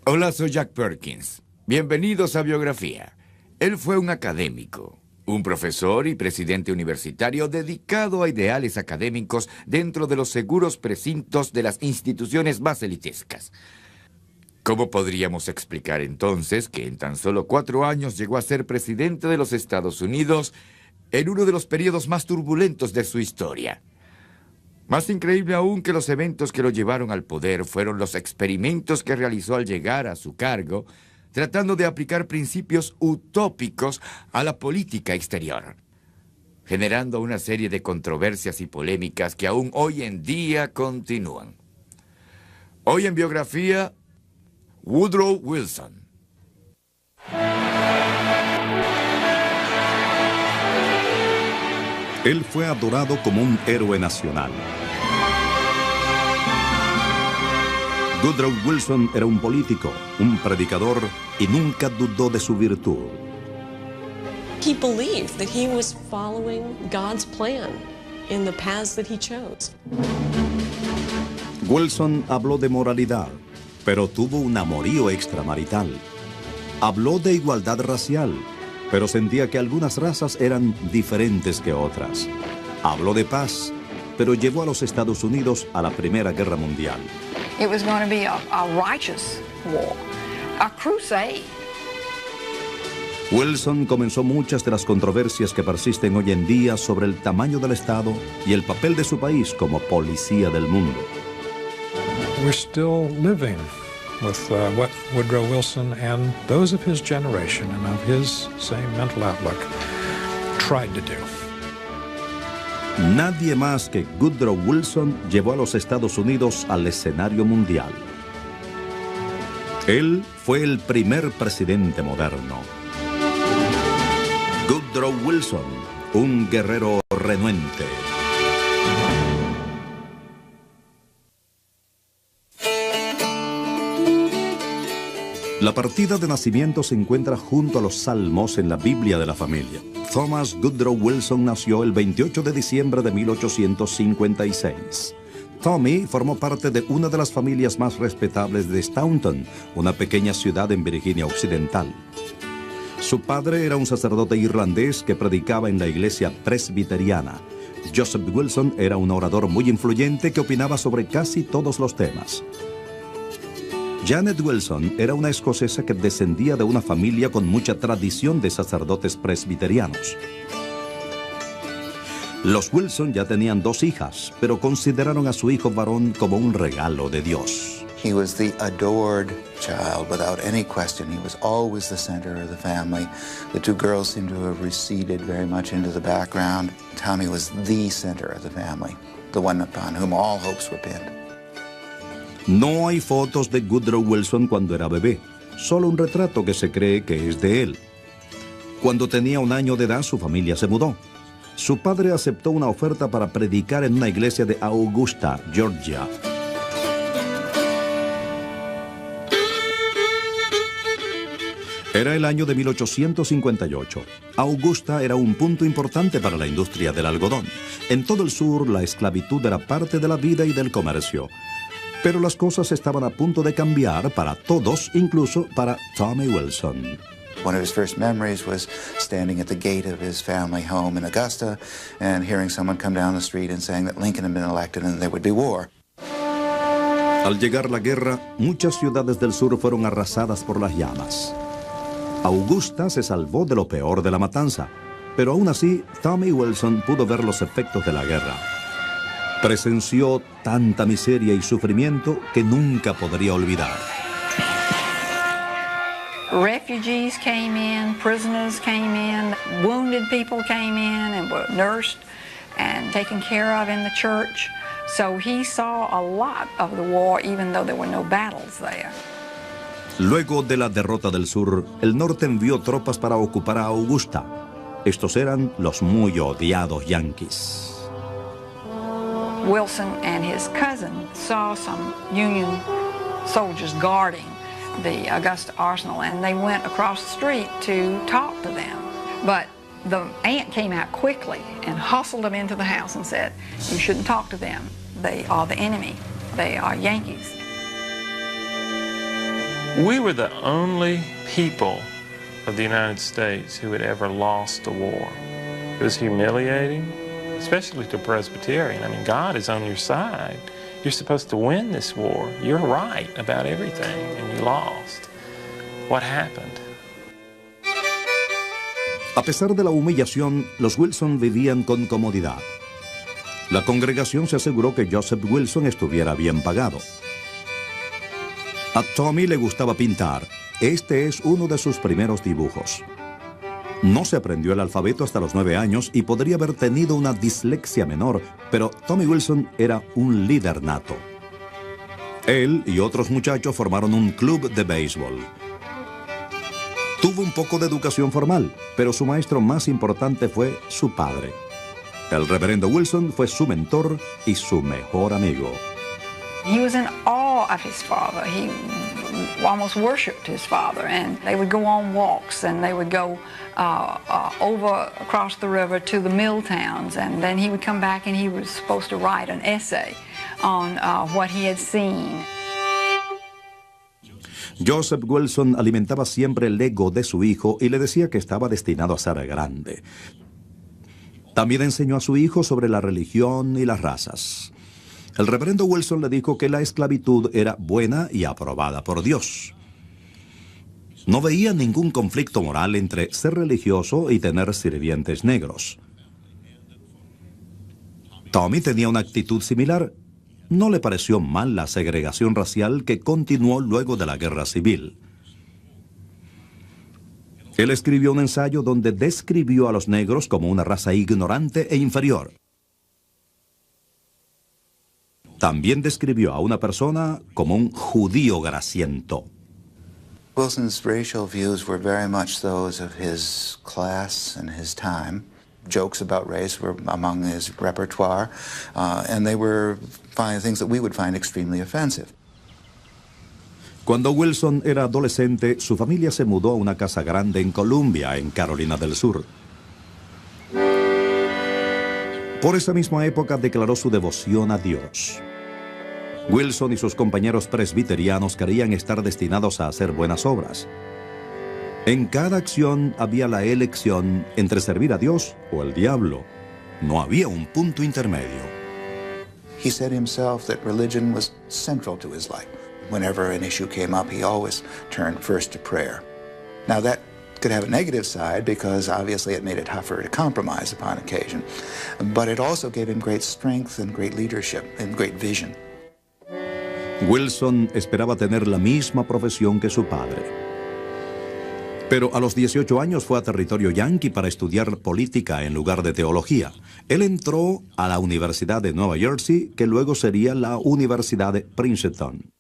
Hola, soy Jack Perkins. Bienvenidos a Biografía. Él fue un académico, un profesor y presidente universitario dedicado a ideales académicos dentro de los seguros precintos de las instituciones más elitescas. ¿Cómo podríamos explicar entonces que en tan solo 4 años llegó a ser presidente de los Estados Unidos en uno de los periodos más turbulentos de su historia? Más increíble aún que los eventos que lo llevaron al poder fueron los experimentos que realizó al llegar a su cargo, tratando de aplicar principios utópicos a la política exterior, generando una serie de controversias y polémicas que aún hoy en día continúan. Hoy en Biografía, Woodrow Wilson. Él fue adorado como un héroe nacional. Woodrow Wilson era un político, un predicador y nunca dudó de su virtud. He believed that he was following God's plan in the paths that he chose. Wilson habló de moralidad, pero tuvo un amorío extramarital. Habló de igualdad racial, pero sentía que algunas razas eran diferentes que otras. Habló de paz, pero llevó a los Estados Unidos a la Primera Guerra Mundial. It was going to be a righteous war, a crusade. Wilson comenzó muchas de las controversias que persisten hoy en día sobre el tamaño del Estado y el papel de su país como policía del mundo. We're still living with what Woodrow Wilson and those of his generation and of his same mental outlook tried to do. Nadie más que Woodrow Wilson llevó a los Estados Unidos al escenario mundial. Él fue el primer presidente moderno. Woodrow Wilson, un guerrero renuente. La partida de nacimiento se encuentra junto a los Salmos en la Biblia de la familia. Thomas Woodrow Wilson nació el 28 de diciembre de 1856. Tommy formó parte de una de las familias más respetables de Staunton, una pequeña ciudad en Virginia Occidental. Su padre era un sacerdote irlandés que predicaba en la iglesia presbiteriana. Joseph Wilson era un orador muy influyente que opinaba sobre casi todos los temas. Janet Wilson era una escocesa que descendía de una familia con mucha tradición de sacerdotes presbiterianos. Los Wilson ya tenían 2 hijas, pero consideraron a su hijo varón como un regalo de Dios. He was the adored child, without any question. He was always the center of the family. The 2 girls seem to have receded very much into the background. Tommy was the center of the family, the one upon whom all hopes were pinned. No hay fotos de Woodrow Wilson cuando era bebé, solo un retrato que se cree que es de él. Cuando tenía 1 año de edad, su familia se mudó. Su padre aceptó una oferta para predicar en una iglesia de Augusta, Georgia. Era el año de 1858. Augusta era un punto importante para la industria del algodón. En todo el sur, la esclavitud era parte de la vida y del comercio. Pero las cosas estaban a punto de cambiar para todos, incluso para Tommy Wilson. One of his first memories was standing at the gate of his family home in Augusta and hearing someone come down the street and saying that Lincoln had been elected and there would be war. Al llegar la guerra, muchas ciudades del sur fueron arrasadas por las llamas. Augusta se salvó de lo peor de la matanza, pero aún así, Tommy Wilson pudo ver los efectos de la guerra. Presenció tanta miseria y sufrimiento que nunca podría olvidar. Refugees came in, prisoners came in, wounded people came in and were nursed and taken care of in the church. So he saw a lot of the war, even though there were no battles there. Luego de la derrota del sur, el norte envió tropas para ocupar a Augusta. Estos eran los muy odiados yanquis. Wilson and his cousin saw some Union soldiers guarding the Augusta Arsenal, and they went across the street to talk to them. But the aunt came out quickly and hustled them into the house and said, "You shouldn't talk to them. They are the enemy. They are Yankees." We were the only people of the United States who had ever lost a war. It was humiliating, especially to Presbyterian. I mean, God is on your side. You're supposed to win this war. You're right about everything, and you lost. What happened? A pesar de la humillación, los Wilson vivían con comodidad. La congregación se aseguró que Joseph Wilson estuviera bien pagado. A Tommy le gustaba pintar. Este es uno de sus primeros dibujos. No se aprendió el alfabeto hasta los 9 años y podría haber tenido una dislexia menor, pero Tommy Wilson era un líder nato. Él y otros muchachos formaron un club de béisbol. Tuvo un poco de educación formal, pero su maestro más importante fue su padre. El reverendo Wilson fue su mentor y su mejor amigo. He was in awe of his father. He almost worshipped his father, and they would go on walks, and they would go over across the river to the mill towns, and then he would come back and he was supposed to write an essay on what he had seen. Joseph Wilson alimentaba siempre el ego de su hijo y le decía que estaba destinado a ser grande. También enseñó a su hijo sobre la religión y las razas. El reverendo Wilson le dijo que la esclavitud era buena y aprobada por Dios. No veía ningún conflicto moral entre ser religioso y tener sirvientes negros. Tommy tenía una actitud similar. No le pareció mal la segregación racial que continuó luego de la Guerra Civil. Él escribió un ensayo donde describió a los negros como una raza ignorante e inferior. También describió a una persona como un judío grasiento. Wilson's racial views were very much those of his class and his time. Jokes about race were among his repertoire, and they were things that we would find extremely offensive. Cuando Wilson era adolescente, su familia se mudó a una casa grande en Columbia, en Carolina del Sur. Por esa misma época declaró su devoción a Dios. Wilson y sus compañeros presbiterianos querían estar destinados a hacer buenas obras. En cada acción había la elección entre servir a Dios o al diablo. No había un punto intermedio. He said himself that religion was central to his life. Whenever an issue came up, he always turned first to prayer. Now that could have a negative side because obviously it made it tougher to compromise upon occasion. But it also gave him great strength and great leadership and great vision. Wilson esperaba tener la misma profesión que su padre. Pero a los 18 años fue a territorio yanqui para estudiar política en lugar de teología. Él entró a la Universidad de Nueva Jersey, que luego sería la Universidad de Princeton.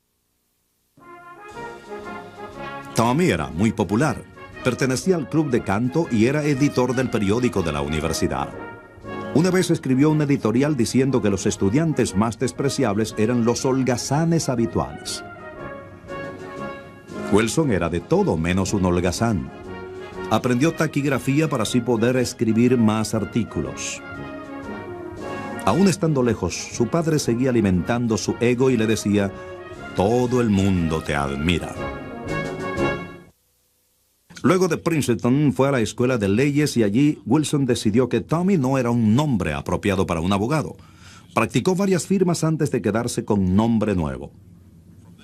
Tommy era muy popular. Pertenecía al club de canto y era editor del periódico de la universidad. Una vez escribió un editorial diciendo que los estudiantes más despreciables eran los holgazanes habituales. Wilson era de todo menos un holgazán. Aprendió taquigrafía para así poder escribir más artículos. Aún estando lejos, su padre seguía alimentando su ego y le decía: todo el mundo te admira. Luego de Princeton fue a la escuela de leyes y allí Wilson decidió que Tommy no era un nombre apropiado para un abogado. Practicó varias firmas antes de quedarse con nombre nuevo.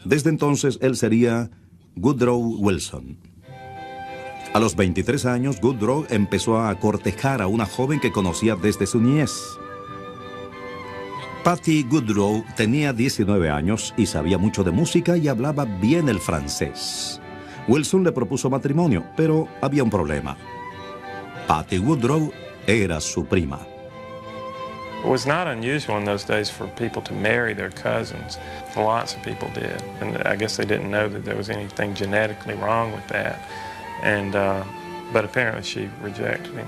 Desde entonces él sería Woodrow Wilson. A los 23 años, Woodrow empezó a cortejar a una joven que conocía desde su niñez. Patty Woodrow tenía 19 años y sabía mucho de música y hablaba bien el francés. Wilson le propuso matrimonio, pero había un problema. Patty Woodrow era su prima. It was not unusual in those days for people to marry their cousins. Lots of people did, and I guess they didn't know that there was anything genetically wrong with that. And but apparently she rejected him.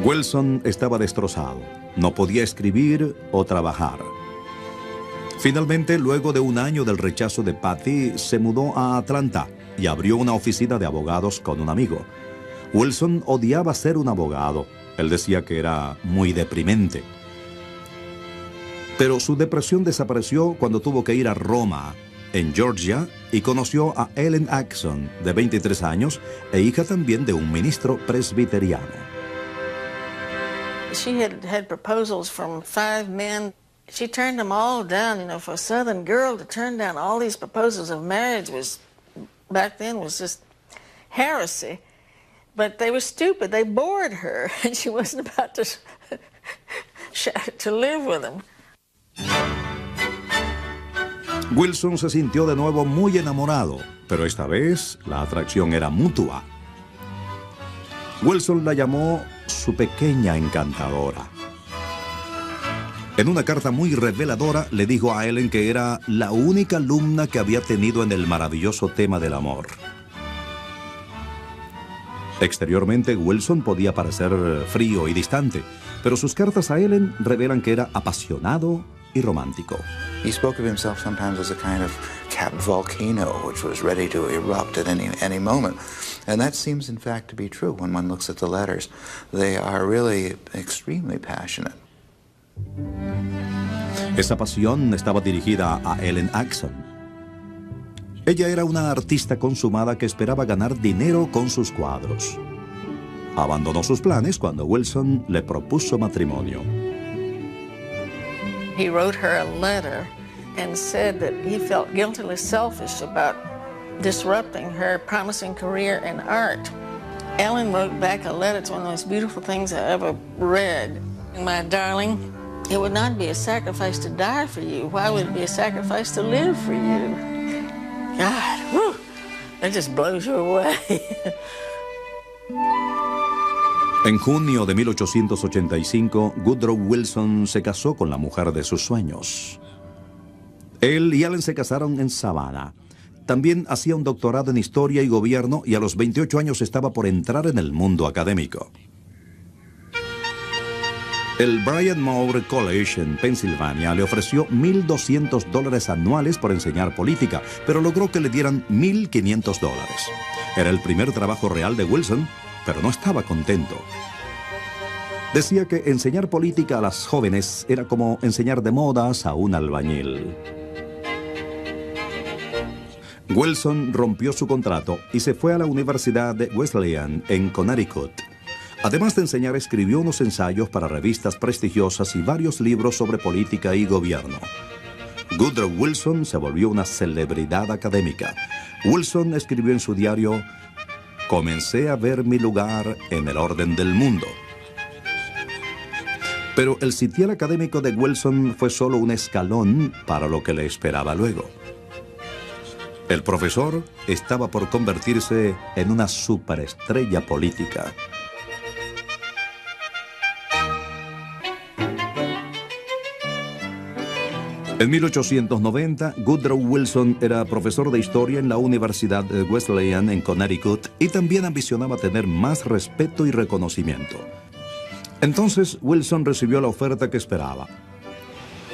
Wilson estaba destrozado. No podía escribir o trabajar. Finalmente, luego de un año del rechazo de Patty, se mudó a Atlanta y abrió una oficina de abogados con un amigo. Wilson odiaba ser un abogado. Él decía que era muy deprimente. Pero su depresión desapareció cuando tuvo que ir a Roma en Georgia, y conoció a Ellen Axson, de 23 años, e hija también de un ministro presbiteriano. She had proposals from 5 men. She turned them all down. You know, for a Southern girl to turn down all these proposals of marriage was, back then, was just heresy. But they were stupid. They bored her, and she wasn't about to live with them. Wilson se sintió de nuevo muy enamorado, pero esta vez la atracción era mutua. Wilson la llamó su pequeña encantadora. En una carta muy reveladora le dijo a Ellen que era la única alumna que había tenido en el maravilloso tema del amor. Exteriormente, Wilson podía parecer frío y distante, pero sus cartas a Ellen revelan que era apasionado y romántico. He spoke of himself sometimes as a kind of capped volcano which was ready to erupt at any moment. And that seems in fact to be true when one looks at the letters. They are really extremely passionate. Esa pasión estaba dirigida a Ellen Axson. Ella era una artista consumada que esperaba ganar dinero con sus cuadros. Abandonó sus planes cuando Wilson le propuso matrimonio. He wrote her a letter and said that he felt guiltily selfish about disrupting her promising career in art. Ellen wrote back a letter. It's one of the most beautiful things I ever read. My darling, it would not be a sacrifice to die for you. Why would it be a sacrifice to live for you? God, whew, that just blows you away. En junio de 1885, Woodrow Wilson se casó con la mujer de sus sueños. Él y Ellen se casaron en Savannah. También hacía un doctorado en Historia y Gobierno y a los 28 años estaba por entrar en el mundo académico. El Bryan Moore College en Pensilvania le ofreció $1,200 anuales por enseñar política, pero logró que le dieran $1,500. Era el primer trabajo real de Wilson, pero no estaba contento. Decía que enseñar política a las jóvenes era como enseñar de modas a un albañil. Wilson rompió su contrato y se fue a la Universidad de Wesleyan en Connecticut. Además de enseñar, escribió unos ensayos para revistas prestigiosas y varios libros sobre política y gobierno. Woodrow Wilson se volvió una celebridad académica. Wilson escribió en su diario: "Comencé a ver mi lugar en el orden del mundo". Pero el sitial académico de Wilson fue solo un escalón para lo que le esperaba luego. El profesor estaba por convertirse en una superestrella política. En 1890, Woodrow Wilson era profesor de historia en la Universidad de Wesleyan en Connecticut y también ambicionaba tener más respeto y reconocimiento. Entonces, Wilson recibió la oferta que esperaba.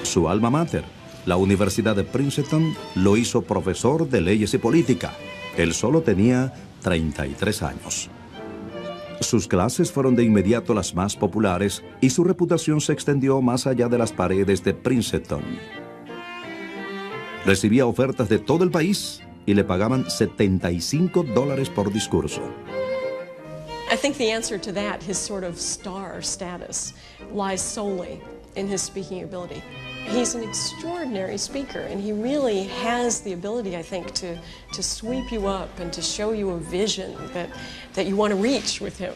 Su alma mater, la Universidad de Princeton, lo hizo profesor de leyes y política. Él solo tenía 33 años. Sus clases fueron de inmediato las más populares y su reputación se extendió más allá de las paredes de Princeton. Recibía ofertas de todo el país y le pagaban $75 por discurso. I think the answer to that, his sort of star status, lies solely in his speaking ability. He's an extraordinary speaker, and he really has the ability, I think, to sweep you up and to show you a vision that you want to reach with him.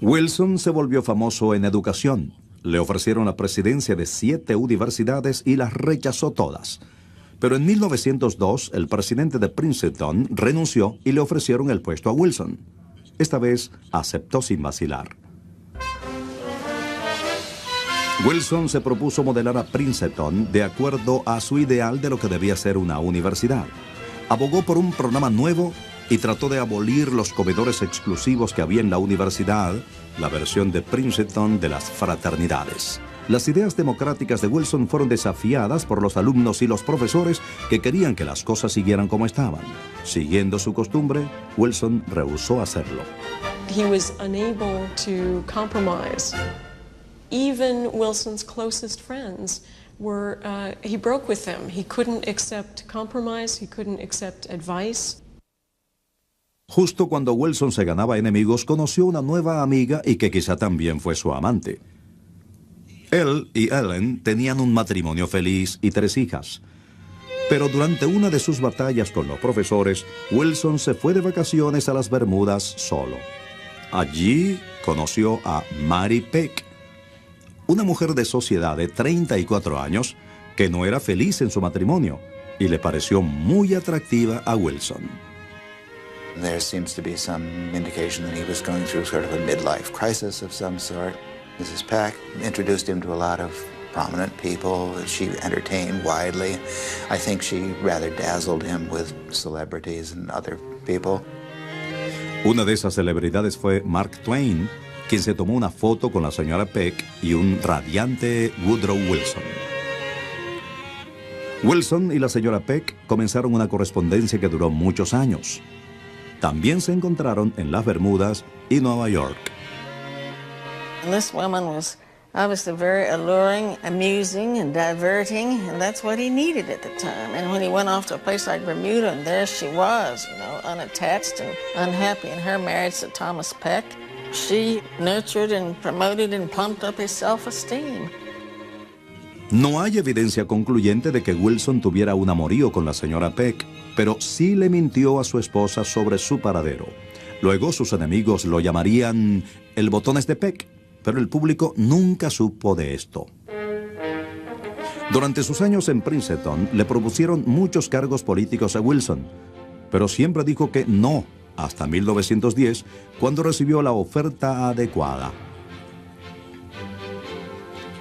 Wilson se volvió famoso en educación. Le ofrecieron la presidencia de 7 universidades y las rechazó todas. Pero en 1902, el presidente de Princeton renunció y le ofrecieron el puesto a Wilson. Esta vez aceptó sin vacilar. Wilson se propuso modelar a Princeton de acuerdo a su ideal de lo que debía ser una universidad. Abogó por un programa nuevo y trató de abolir los comedores exclusivos que había en la universidad, la versión de Princeton de las fraternidades. Las ideas democráticas de Wilson fueron desafiadas por los alumnos y los profesores que querían que las cosas siguieran como estaban. Siguiendo su costumbre, Wilson rehusó hacerlo. He was unable to compromise. Even Wilson's closest friends he broke with them. He couldn't accept compromise, he couldn't accept advice. Justo cuando Wilson se ganaba enemigos, conoció una nueva amiga y que quizá también fue su amante. Él y Ellen tenían un matrimonio feliz y 3 hijas. Pero durante una de sus batallas con los profesores, Wilson se fue de vacaciones a las Bermudas solo. Allí conoció a Mary Peck, una mujer de sociedad de 34 años que no era feliz en su matrimonio y le pareció muy atractiva a Wilson. There seems to be some indication that he was going through sort of a midlife crisis of some sort. Mrs. Peck introduced him to a lot of prominent people that she entertained widely. I think she rather dazzled him with celebrities and other people. Una de esas celebridades fue Mark Twain, quien se tomó una foto con la señora Peck y un radiante Woodrow Wilson. Wilson y la señora Peck comenzaron una correspondencia que duró muchos años. También se encontraron en las Bermudas y Nueva York. And this woman was obviously very alluring, amusing, and diverting, and that's what he needed at the time. And when he went off to a place like Bermuda, and there she was, unattached and unhappy in her marriage to Thomas Peck, she nurtured and promoted and pumped up his self-esteem. No hay evidencia concluyente de que Wilson tuviera un amorío con la señora Peck, pero sí le mintió a su esposa sobre su paradero. Luego sus enemigos lo llamarían el botones de Peck, pero el público nunca supo de esto. Durante sus años en Princeton le propusieron muchos cargos políticos a Wilson, pero siempre dijo que no, hasta 1910, cuando recibió la oferta adecuada.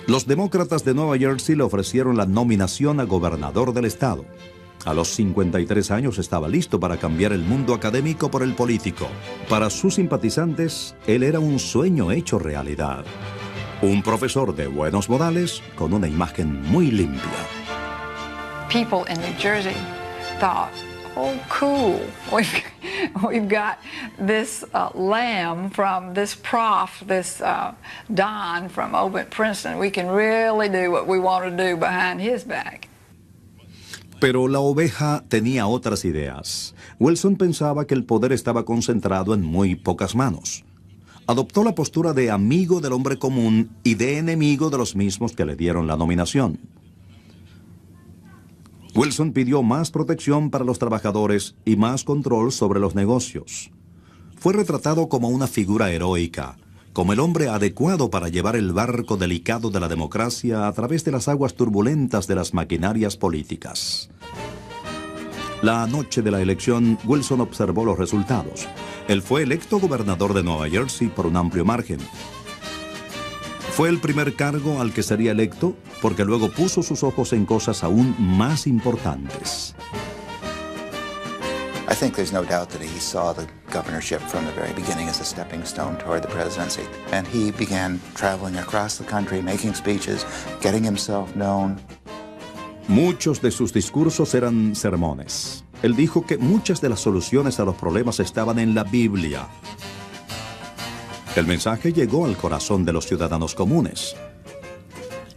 Los demócratas de Nueva Jersey le ofrecieron la nominación a gobernador del estado. A los 53 años estaba listo para cambiar el mundo académico por el político. Para sus simpatizantes, él era un sueño hecho realidad. Un profesor de buenos modales con una imagen muy limpia. People in New Jersey thought, oh, cool. We've got this Lamb from this prof, this Don from over at Princeton. We can really do what we want to do behind his back. Pero la oveja tenía otras ideas. Wilson pensaba que el poder estaba concentrado en muy pocas manos. Adoptó la postura de amigo del hombre común y de enemigo de los mismos que le dieron la nominación. Wilson pidió más protección para los trabajadores y más control sobre los negocios. Fue retratado como una figura heroica, como el hombre adecuado para llevar el barco delicado de la democracia a través de las aguas turbulentas de las maquinarias políticas. La noche de la elección, Wilson observó los resultados. Él fue electo gobernador de Nueva Jersey por un amplio margen. Fue el primer cargo al que sería electo porque luego puso sus ojos en cosas aún más importantes. I think there's no doubt that he saw the governorship from the very beginning as a stepping stone toward the presidency. And he began traveling across the country, making speeches, getting himself known. Muchos de sus discursos eran sermones. Él dijo que muchas de las soluciones a los problemas estaban en la Biblia. El mensaje llegó al corazón de los ciudadanos comunes.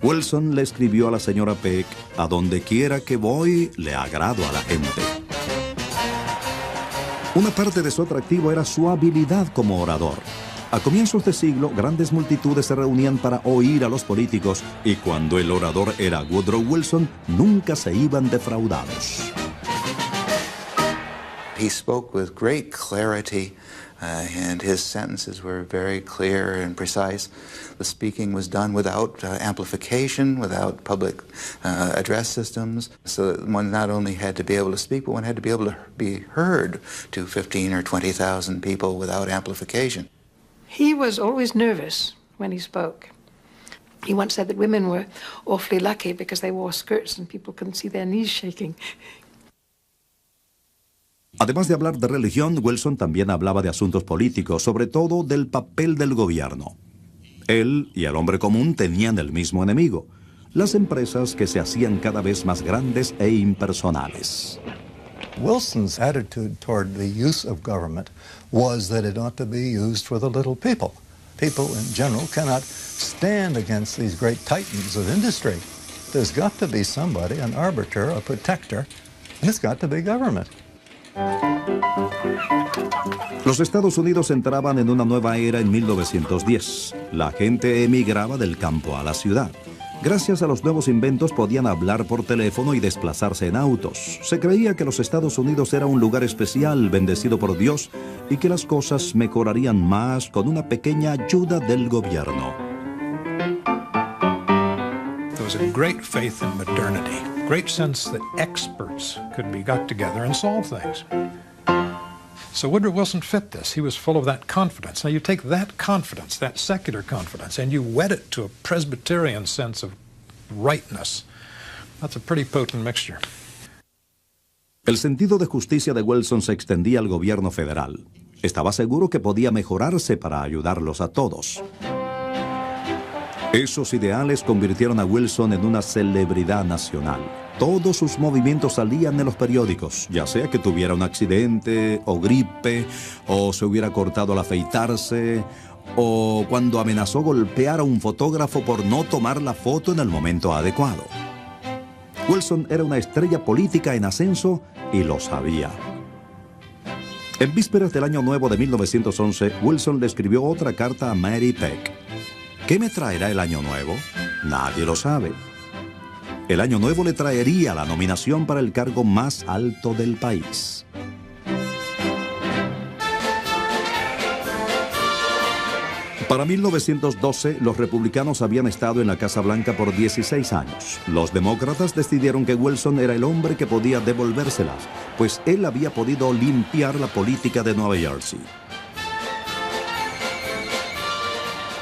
Wilson le escribió a la señora Peck, a donde quiera que voy, le agrado a la gente. Una parte de su atractivo era su habilidad como orador. A comienzos de siglo, grandes multitudes se reunían para oír a los políticos y cuando el orador era Woodrow Wilson, nunca se iban defraudados. He spoke with great clarity, and his sentences were very clear and precise. The speaking was done without amplification, without public address systems. So that one not only had to be able to speak, but one had to be able to be heard to 15 or 20,000 people without amplification. He was always nervous when he spoke. He once said that women were awfully lucky because they wore skirts and people couldn't see their knees shaking. Además de hablar de religión, Wilson también hablaba de asuntos políticos, sobre todo del papel del gobierno. Él y el hombre común tenían el mismo enemigo, las empresas que se hacían cada vez más grandes e impersonales. Wilson's attitude toward the use of government was that it ought to be used for the little people. People in general cannot stand against these great titans of industry. There's got to be somebody, an arbiter, a protector, and it's got to be government. Los Estados Unidos entraban en una nueva era en 1910. La gente emigraba del campo a la ciudad. Gracias a los nuevos inventos podían hablar por teléfono y desplazarse en autos. Se creía que los Estados Unidos era un lugar especial, bendecido por Dios, y que las cosas mejorarían más con una pequeña ayuda del gobierno. There was a great faith in modernity, great sense that experts could be got together and solve things. So Woodrow Wilson fit this. He was full of that confidence. Now you take that confidence, that secular confidence, and you wed it to a Presbyterian sense of rightness. That's a pretty potent mixture. El sentido de justicia de Wilson se extendía al gobierno federal. Estaba seguro que podía mejorarse para ayudarlos a todos. Esos ideales convirtieron a Wilson en una celebridad nacional. Todos sus movimientos salían en los periódicos, ya sea que tuviera un accidente, o gripe, o se hubiera cortado al afeitarse, o cuando amenazó golpear a un fotógrafo por no tomar la foto en el momento adecuado. Wilson era una estrella política en ascenso y lo sabía. En vísperas del Año Nuevo de 1911, Wilson le escribió otra carta a Mary Peck. ¿Qué me traerá el Año Nuevo? Nadie lo sabe. El Año Nuevo le traería la nominación para el cargo más alto del país. Para 1912, los republicanos habían estado en la Casa Blanca por 16 años. Los demócratas decidieron que Wilson era el hombre que podía devolvérselas, pues él había podido limpiar la política de Nueva Jersey.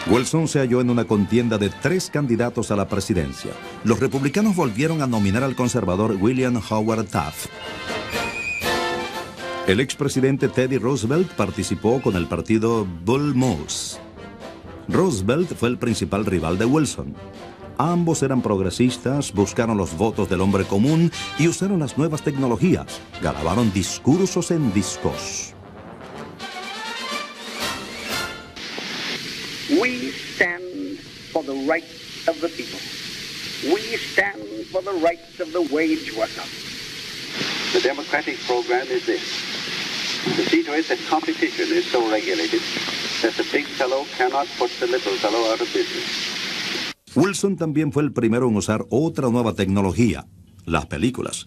Wilson se halló en una contienda de 3 candidatos a la presidencia. Los republicanos volvieron a nominar al conservador William Howard Taft. El expresidente Teddy Roosevelt participó con el partido Bull Moose. Roosevelt fue el principal rival de Wilson. Ambos eran progresistas, buscaron los votos del hombre común y usaron las nuevas tecnologías. Grabaron discursos en discos. We stand for the rights of the people. We stand for the rights of the wage worker. The democratic program is this: to see to it that competition is so regulated that the big fellow cannot put the little fellow out of business. Wilson también fue el primero en usar otra nueva tecnología, las películas.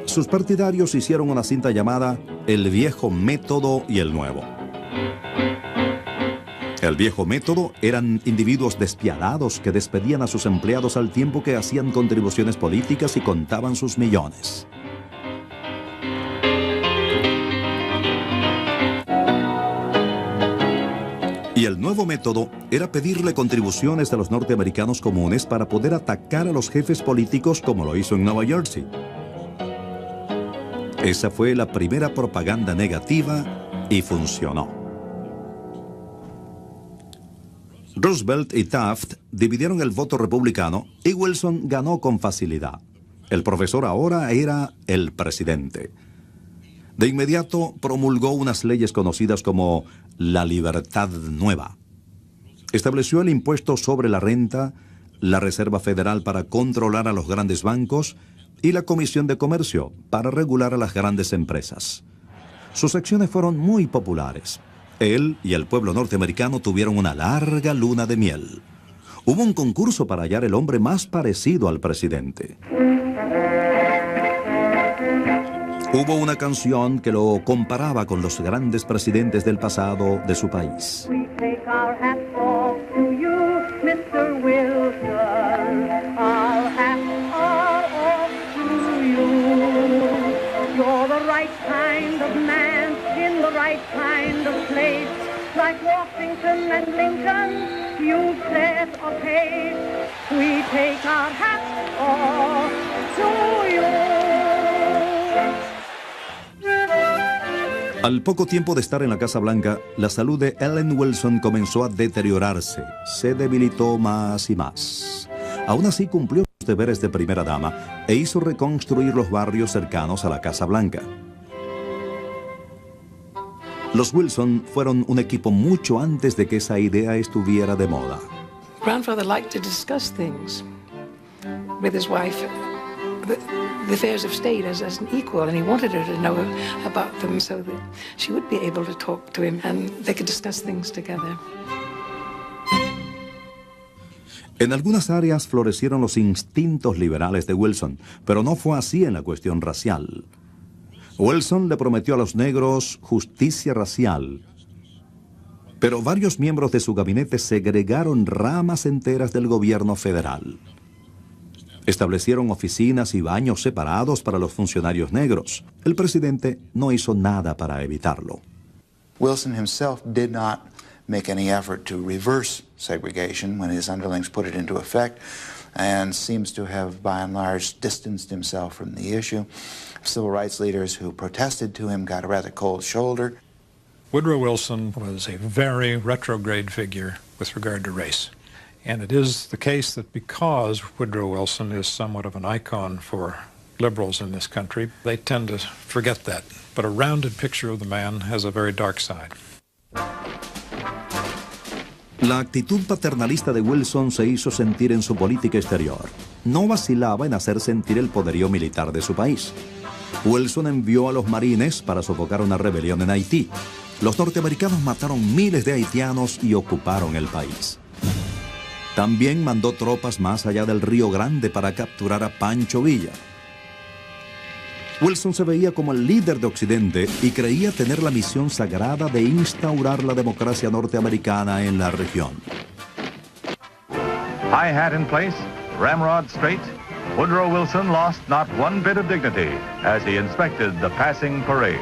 Sus partidarios hicieron una cinta llamada El Viejo Método y el Nuevo. El viejo método eran individuos despiadados que despedían a sus empleados al tiempo que hacían contribuciones políticas y contaban sus millones. Y el nuevo método era pedirle contribuciones a los norteamericanos comunes para poder atacar a los jefes políticos como lo hizo en Nueva Jersey. Esa fue la primera propaganda negativa y funcionó. Roosevelt y Taft dividieron el voto republicano y Wilson ganó con facilidad. El profesor ahora era el presidente. De inmediato promulgó unas leyes conocidas como la Libertad Nueva. Estableció el impuesto sobre la renta, la Reserva Federal para controlar a los grandes bancos y la Comisión de Comercio para regular a las grandes empresas. Sus acciones fueron muy populares. Él y el pueblo norteamericano tuvieron una larga luna de miel. Hubo un concurso para hallar el hombre más parecido al presidente. Hubo una canción que lo comparaba con los grandes presidentes del pasado de su país. Like Washington and Lincoln, you set a pace. We take our hats off to you. Al poco tiempo de estar en la Casa Blanca, la salud de Ellen Wilson comenzó a deteriorarse. Se debilitó más y más. Aún así cumplió sus deberes de primera dama e hizo reconstruir los barrios cercanos a la Casa Blanca. Los Wilson fueron un equipo mucho antes de que esa idea estuviera de moda. grandfather liked to discuss things with his wife, the affairs of state as an equal, and he wanted her to know about them so that she would be able to talk to him and they could discuss things together. En algunas áreas florecieron los instintos liberales de Wilson, pero no fue así en la cuestión racial. Wilson le prometió a los negros justicia racial, pero varios miembros de su gabinete segregaron ramas enteras del gobierno federal. Establecieron oficinas y baños separados para los funcionarios negros. El presidente no hizo nada para evitarlo. Wilson himself did not make any effort to reverse segregation when his underlings put it into effect, and seems to have, by and large, distanced himself from the issue. Civil rights leaders who protested to him got a rather cold shoulder. Woodrow Wilson was a very retrograde figure with regard to race. And it is the case that because Woodrow Wilson is somewhat of an icon for liberals in this country, they tend to forget that. But a rounded picture of the man has a very dark side. La actitud paternalista de Wilson se hizo sentir en su política exterior. No vacilaba en hacer sentir el poderío militar de su país. Wilson envió a los marines para sofocar una rebelión en Haití. Los norteamericanos mataron miles de haitianos y ocuparon el país. También mandó tropas más allá del Río Grande para capturar a Pancho Villa. Wilson se veía como el líder de Occidente y creía tener la misión sagrada de instaurar la democracia norteamericana en la región. High hat in place, ramrod straight, Woodrow Wilson lost not one bit of dignity as he inspected the passing parade.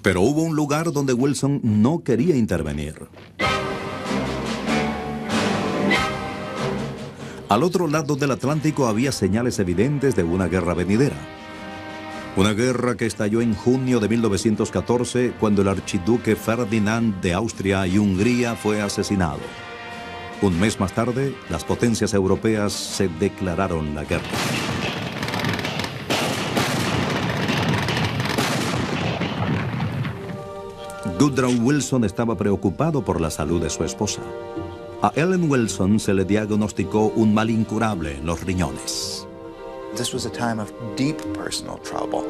Pero hubo un lugar donde Wilson no quería intervenir. Al otro lado del Atlántico había señales evidentes de una guerra venidera. Una guerra que estalló en junio de 1914 cuando el archiduque Ferdinand de Austria y Hungría fue asesinado. Un mes más tarde, las potencias europeas se declararon la guerra. Woodrow Wilson estaba preocupado por la salud de su esposa. A Ellen Wilson se le diagnosticó un mal incurable en los riñones. This was a time of deep personal trouble.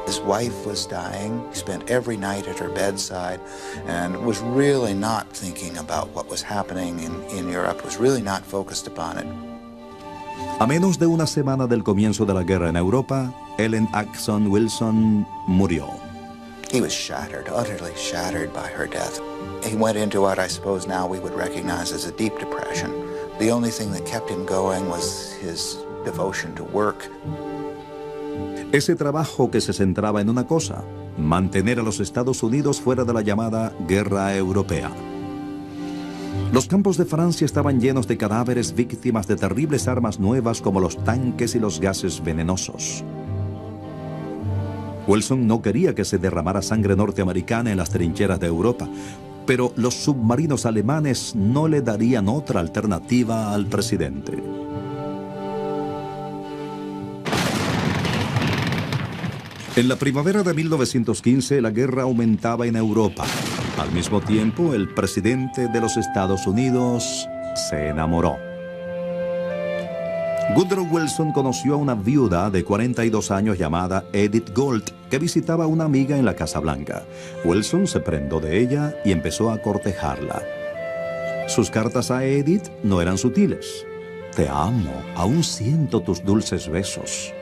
His wife was dying. He spent every night at her bedside and was really not thinking about what was happening in Europe, was really not focused upon it. A menos de una semana del comienzo de la guerra en Europa, Ellen Axon Wilson murió. He was shattered, utterly shattered by her death. He went into what I suppose now we would recognize as a deep depression. The only thing that kept him going was his devotion to work. Ese trabajo que se centraba en una cosa, mantener a los Estados Unidos fuera de la llamada Guerra Europea. Los campos de Francia estaban llenos de cadáveres víctimas de terribles armas nuevas como los tanques y los gases venenosos. Wilson no quería que se derramara sangre norteamericana en las trincheras de Europa, pero los submarinos alemanes no le darían otra alternativa al presidente. En la primavera de 1915, la guerra aumentaba en Europa. Al mismo tiempo, el presidente de los Estados Unidos se enamoró. Woodrow Wilson conoció a una viuda de 42 años llamada Edith Gold, que visitaba a una amiga en la Casa Blanca. Wilson se prendó de ella y empezó a cortejarla. Sus cartas a Edith no eran sutiles. Te amo, aún siento tus dulces besos.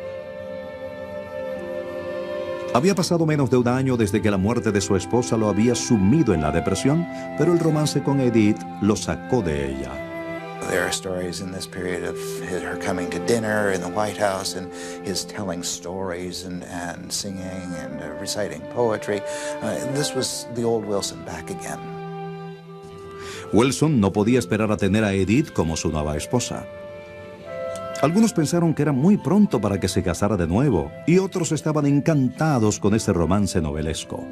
Había pasado menos de un año desde que la muerte de su esposa lo había sumido en la depresión, pero el romance con Edith lo sacó de ella. There are stories in this period of her coming to dinner in the White House and his telling stories and singing and reciting poetry. This was the old Wilson back again. Wilson no podía esperar a tener a Edith como su nueva esposa. Algunos pensaron que era muy pronto para que se casara de nuevo y otros estaban encantados con ese romance novelesco.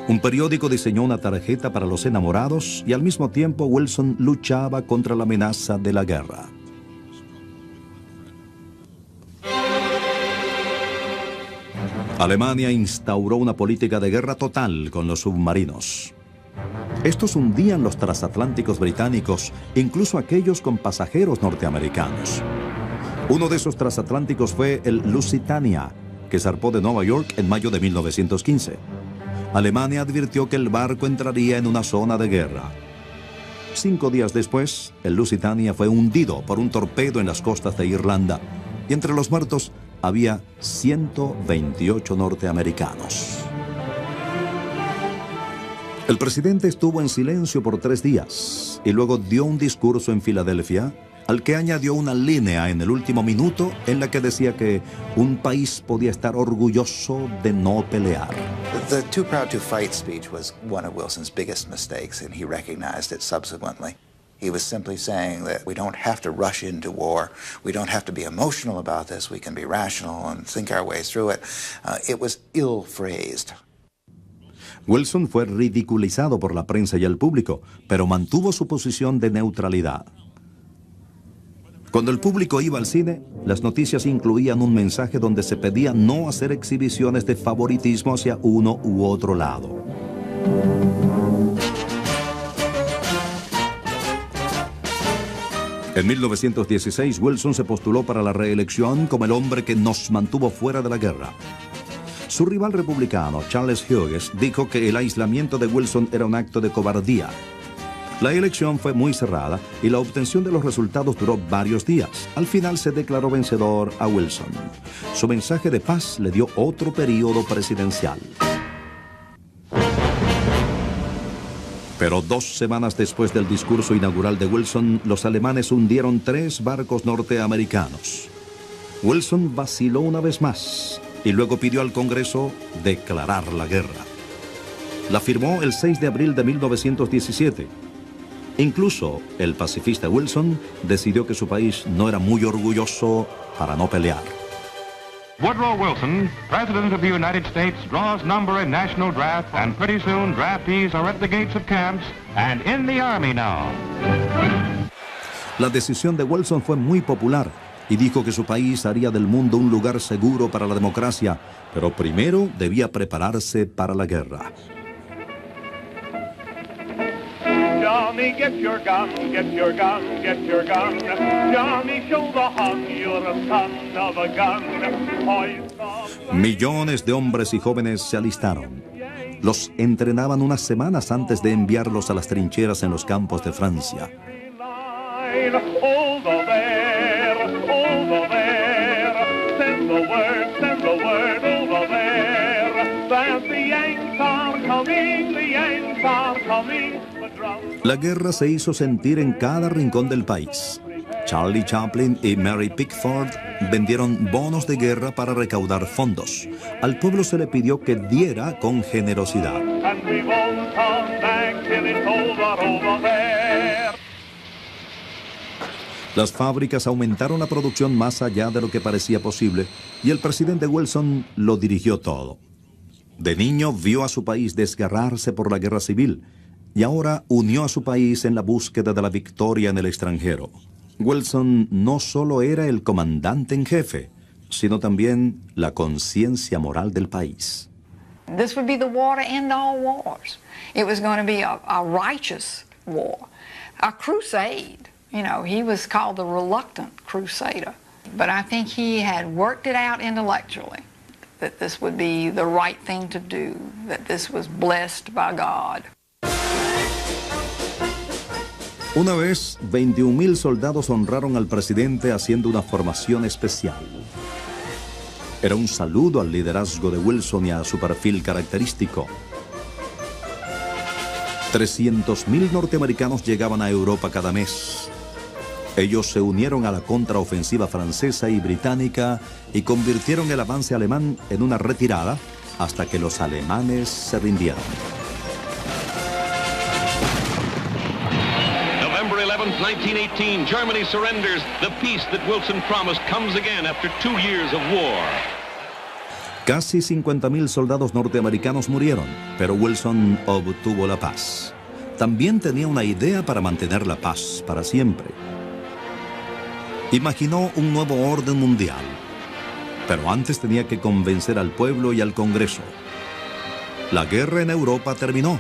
Un periódico diseñó una tarjeta para los enamorados y al mismo tiempo Wilson luchaba contra la amenaza de la guerra. Alemania instauró una política de guerra total con los submarinos. Estos hundían los transatlánticos británicos, incluso aquellos con pasajeros norteamericanos. Uno de esos transatlánticos fue el Lusitania, que zarpó de Nueva York en mayo de 1915. Alemania advirtió que el barco entraría en una zona de guerra. 5 días después, el Lusitania fue hundido por un torpedo en las costas de Irlanda, y entre los muertos había 128 norteamericanos. El presidente estuvo en silencio por 3 días y luego dio un discurso en Filadelfia al que añadió una línea en el último minuto en la que decía que un país podía estar orgulloso de no pelear. The Too Proud to Fight speech was one of Wilson's biggest mistakes, and he recognized it subsequently. He was simply saying that we don't have to rush into war. We don't have to be emotional about this. We can be rational and think our way through it. It was ill-phrased. Wilson fue ridiculizado por la prensa y el público, pero mantuvo su posición de neutralidad. Cuando el público iba al cine, las noticias incluían un mensaje donde se pedía no hacer exhibiciones de favoritismo hacia uno u otro lado. En 1916, Wilson se postuló para la reelección como el hombre que nos mantuvo fuera de la guerra. Su rival republicano, Charles Hughes, dijo que el aislamiento de Wilson era un acto de cobardía. La elección fue muy cerrada y la obtención de los resultados duró varios días. Al final se declaró vencedor a Wilson. Su mensaje de paz le dio otro periodo presidencial. Pero 2 semanas después del discurso inaugural de Wilson, los alemanes hundieron 3 barcos norteamericanos. Wilson vaciló una vez más y luego pidió al Congreso declarar la guerra. La firmó el 6 de abril de 1917. Incluso el pacifista Wilson decidió que su país no era muy orgulloso para no pelear. Woodrow Wilson, President of the United States, draws number in national draft, and pretty soon draftees are at the gates of camps and in the Army now. La decisión de Wilson fue muy popular y dijo que su país haría del mundo un lugar seguro para la democracia, pero primero debía prepararse para la guerra. Johnny, get your gun, get your gun, get your gun. Johnny, show the Hun you're a son of a gun. Millones de hombres y jóvenes se alistaron. Los entrenaban unas semanas antes de enviarlos a las trincheras en los campos de Francia. Over there, send the word over there. That the Yanks are coming, the Yanks are coming. La guerra se hizo sentir en cada rincón del país. Charlie Chaplin y Mary Pickford vendieron bonos de guerra para recaudar fondos. Al pueblo se le pidió que diera con generosidad. Las fábricas aumentaron la producción más allá de lo que parecía posible y el presidente Wilson lo dirigió todo. De niño vio a su país desgarrarse por la guerra civil y ahora unió a su país en la búsqueda de la victoria en el extranjero. Wilson no solo era el comandante en jefe, sino también la conciencia moral del país. This would be the war to end all wars. It was going to be a righteous war, a crusade. You know, he was called the reluctant crusader. But I think he had worked it out intellectually, that this would be the right thing to do, that this was blessed by God. Una vez, 21,000 soldados honraron al presidente haciendo una formación especial. Era un saludo al liderazgo de Wilson y a su perfil característico. 300,000 norteamericanos llegaban a Europa cada mes. Ellos se unieron a la contraofensiva francesa y británica y convirtieron el avance alemán en una retirada hasta que los alemanes se rindieron. November 11th, 1918, Germany surrenders. The peace that Wilson promised comes again after 2 years of war. Casi 50,000 soldados norteamericanos murieron, pero Wilson obtuvo la paz. También tenía una idea para mantener la paz para siempre. Imaginó un nuevo orden mundial, pero antes tenía que convencer al pueblo y al Congreso. La guerra en Europa terminó,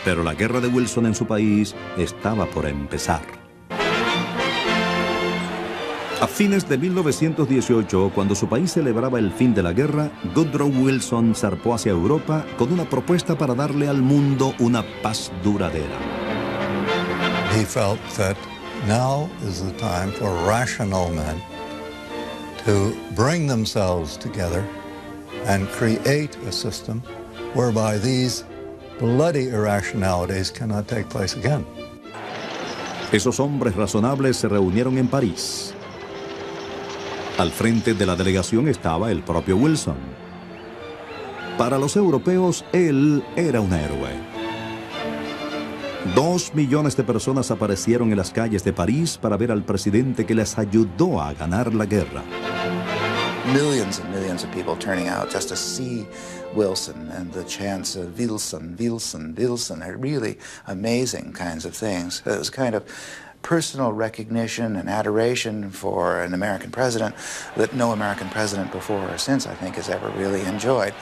Pero la guerra de Wilson en su país estaba por empezar. A fines de 1918, cuando su país celebraba el fin de la guerra, Woodrow Wilson zarpó hacia Europa con una propuesta para darle al mundo una paz duradera. He felt that now is the time for rational men to bring themselves together and create a system whereby these bloody irrationalities cannot take place again. Esos hombres razonables se reunieron en París. Al frente de la delegación estaba el propio Wilson. Para los europeos, él era un héroe. 2 millones de personas aparecieron en las calles de París para ver al presidente que les ayudó a ganar la guerra. Millions and millions of people turning out just to see Wilson and the chants of Wilson, Wilson, Wilson are really amazing kinds of things. It was kind of personal recognition and adoration for an American president that no American president before or since, I think, has ever really enjoyed.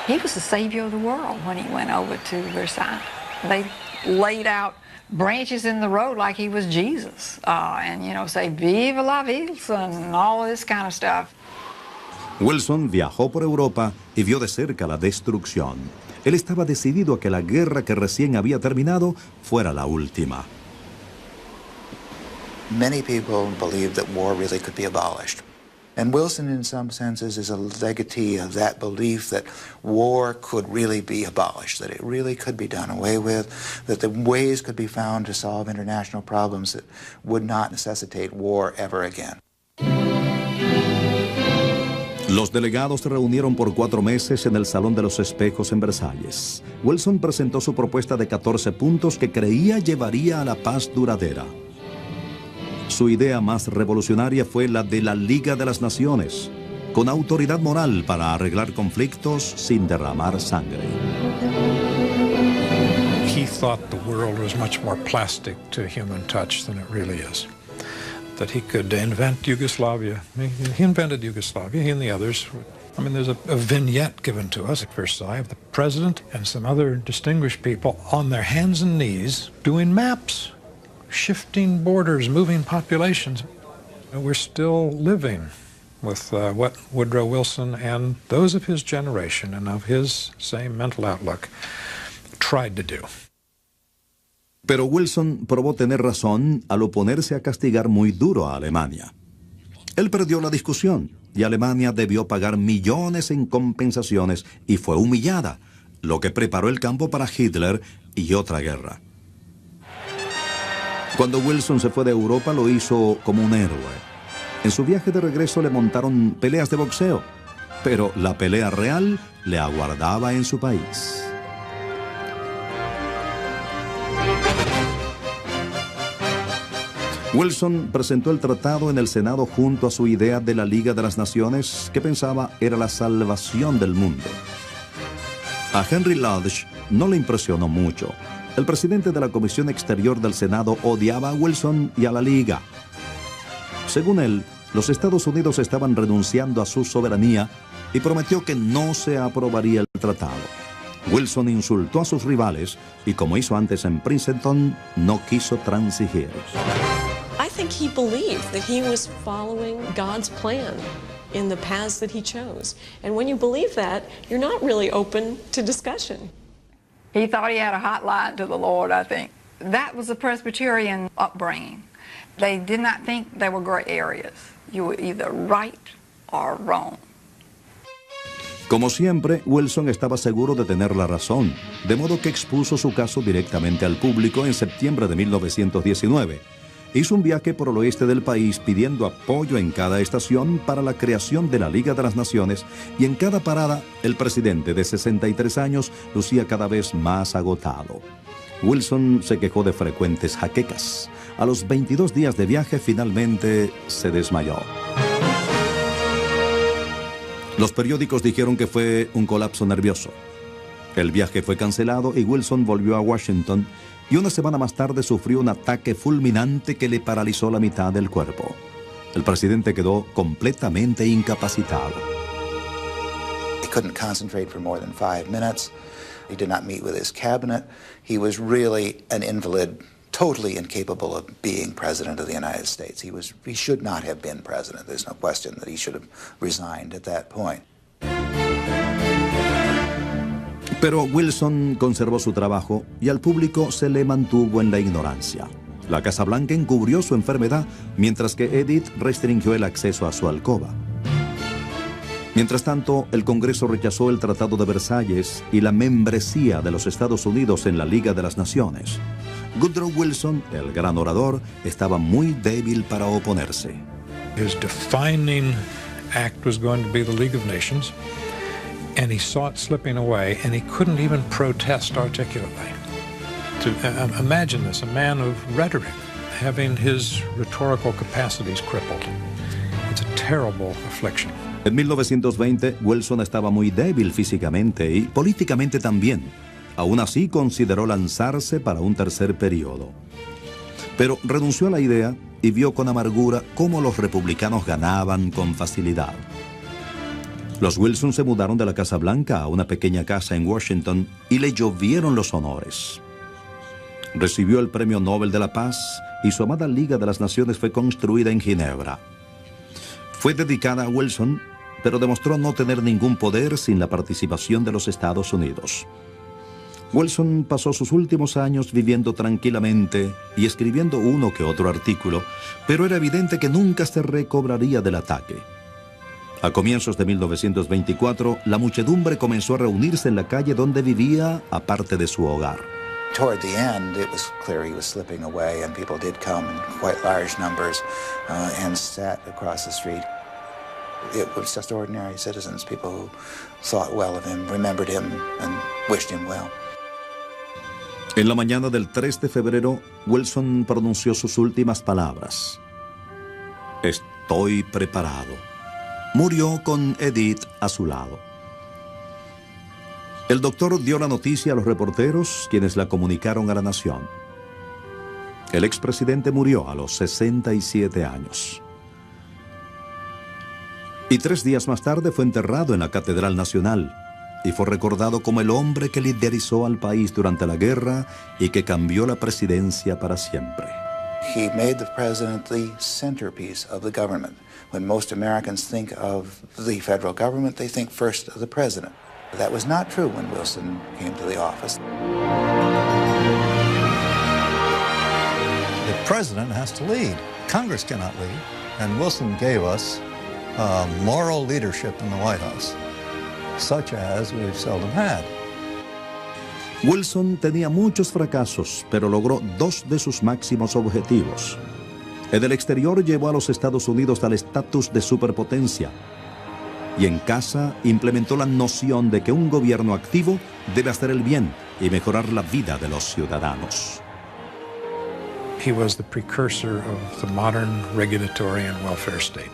He was the savior of the world when he went over to Versailles. They laid out branches in the road like he was Jesus, and, you know, say, Vive la Wilson, and all this kind of stuff. Wilson viajó por Europa y vio de cerca la destrucción. Él estaba decidido a que la guerra que recién había terminado fuera la última. Many people believed that war really could be abolished. And Wilson, in some senses, is a legatee of that belief that war could really be abolished, that it really could be done away with, that the ways could be found to solve international problems that would not necessitate war ever again. Los delegados se reunieron por 4 meses en el Salón de los Espejos en Versalles. Wilson presentó su propuesta de 14 puntos que creía llevaría a la paz duradera. Su idea más revolucionaria fue la de la Liga de las Naciones, con autoridad moral para arreglar conflictos sin derramar sangre. He thought the world was much more plastic to human touch than it really is. That he could invent Yugoslavia. He invented Yugoslavia, he and the others. I mean, there's a vignette given to us at Versailles of the president and some other distinguished people on their hands and knees doing maps, shifting borders, moving populations. We're still living with what Woodrow Wilson and those of his generation and of his same mental outlook tried to do. Pero Wilson probó tener razón al oponerse a castigar muy duro a Alemania. Él perdió la discusión y Alemania debió pagar millones en compensaciones y fue humillada, lo que preparó el campo para Hitler y otra guerra. Cuando Wilson se fue de Europa lo hizo como un héroe. En su viaje de regreso le montaron peleas de boxeo, pero la pelea real le aguardaba en su país. Wilson presentó el tratado en el Senado junto a su idea de la Liga de las Naciones, que pensaba era la salvación del mundo. A Henry Lodge no le impresionó mucho. El presidente de la Comisión Exterior del Senado odiaba a Wilson y a la Liga. Según él, los Estados Unidos estaban renunciando a su soberanía y prometió que no se aprobaría el tratado. Wilson insultó a sus rivales y, como hizo antes en Princeton, no quiso transigir. I think he believed that he was following God's plan in the paths that he chose. And when you believe that, you're not really open to discussion. He thought he had a hot line to the Lord, I think. That was the Presbyterian upbringing. They did not think there were gray areas. You were either right or wrong. Como siempre, Wilson estaba seguro de tener la razón, de modo que expuso su caso directamente al público en septiembre de 1919. Hizo un viaje por el oeste del país pidiendo apoyo en cada estación para la creación de la Liga de las Naciones, y en cada parada el presidente de 63 años lucía cada vez más agotado. Wilson se quejó de frecuentes jaquecas. A los 22 días de viaje finalmente se desmayó. Los periódicos dijeron que fue un colapso nervioso. El viaje fue cancelado y Wilson volvió a Washington, y una semana más tarde sufrió un ataque fulminante que le paralizó la mitad del cuerpo. El presidente quedó completamente incapacitado. He couldn't concentrate for more than 5 minutes. He did not meet with his cabinet. He was really an invalid, totally incapable of being president of the United States. He should not have been president. There's no question that he should have resigned at that point. Pero Wilson conservó su trabajo y al público se le mantuvo en la ignorancia. La Casa Blanca encubrió su enfermedad, mientras que Edith restringió el acceso a su alcoba. Mientras tanto, el Congreso rechazó el Tratado de Versalles y la membresía de los Estados Unidos en la Liga de las Naciones. Woodrow Wilson, el gran orador, estaba muy débil para oponerse. His defining act was going to be the League of Nations, and he saw it slipping away, and he couldn't even protest articulately. To imagine this, a man of rhetoric, having his rhetorical capacities crippled. It's a terrible affliction. En 1920, Wilson estaba muy débil físicamente y políticamente también. Aún así, consideró lanzarse para un tercer periodo. Pero renunció a la idea y vio con amargura cómo los republicanos ganaban con facilidad. Los Wilson se mudaron de la Casa Blanca a una pequeña casa en Washington y le llovieron los honores. Recibió el Premio Nobel de la Paz y su amada Liga de las Naciones fue construida en Ginebra. Fue dedicada a Wilson, pero demostró no tener ningún poder sin la participación de los Estados Unidos. Wilson pasó sus últimos años viviendo tranquilamente y escribiendo uno que otro artículo, pero era evidente que nunca se recobraría del ataque. A comienzos de 1924, la muchedumbre comenzó a reunirse en la calle donde vivía, aparte de su hogar. Toward the end, it was clear he was slipping away, and people did come in quite large numbers and sat across the street. It was just ordinary citizens, people who thought well of him, remembered him, and wished him well. En la mañana del 3 de febrero, Wilson pronunció sus últimas palabras. Estoy preparado. Murió con Edith a su lado. El doctor dio la noticia a los reporteros, quienes la comunicaron a la nación. El expresidente murió a los 67 años. Y 3 días más tarde fue enterrado en la Catedral Nacional y fue recordado como el hombre que liderizó al país durante la guerra y que cambió la presidencia para siempre. He made the president the centerpiece of the government. When most Americans think of the federal government, they think first of the president. That was not true when Wilson came to the office. The president has to lead. Congress cannot lead. And Wilson gave us moral leadership in the White House, such as we've seldom had. Wilson tenía muchos fracasos, pero logró 2 de sus máximos objetivos. En el exterior llevó a los Estados Unidos al estatus de superpotencia. Y en casa implementó la noción de que un gobierno activo debe hacer el bien y mejorar la vida de los ciudadanos. He was the precursor of the modern regulatory and welfare state.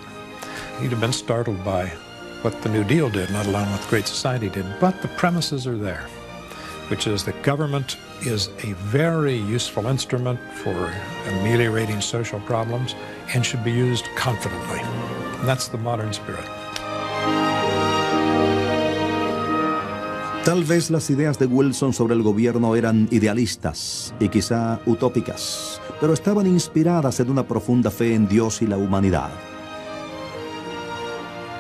He'd have been startled by what the New Deal did, let alone what the Great Society did, but the premises are there, which is that government is a very useful instrument for ameliorating social problems and should be used confidently. And that's the modern spirit. Tal vez las ideas de Wilson sobre el gobierno eran idealistas y quizá utópicas, pero estaban inspiradas en una profunda fe en Dios y la humanidad.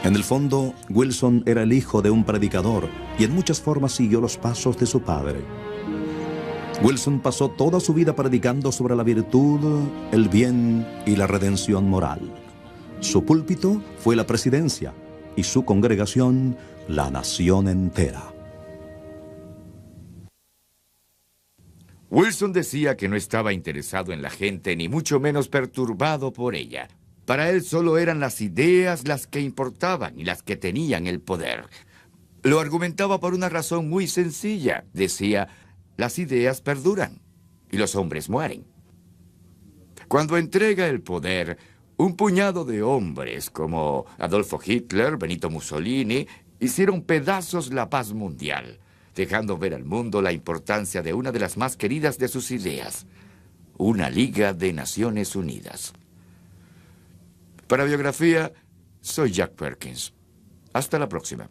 En el fondo, Wilson era el hijo de un predicador y en muchas formas siguió los pasos de su padre. Wilson pasó toda su vida predicando sobre la virtud, el bien y la redención moral. Su púlpito fue la presidencia y su congregación la nación entera. Wilson decía que no estaba interesado en la gente, ni mucho menos perturbado por ella. Para él solo eran las ideas las que importaban y las que tenían el poder. Lo argumentaba por una razón muy sencilla. Decía, las ideas perduran y los hombres mueren. Cuando entrega el poder, un puñado de hombres como Adolfo Hitler, Benito Mussolini, hicieron pedazos la paz mundial, dejando ver al mundo la importancia de una de las más queridas de sus ideas, una Liga de Naciones Unidas. Para Biografía, soy Jack Perkins. Hasta la próxima.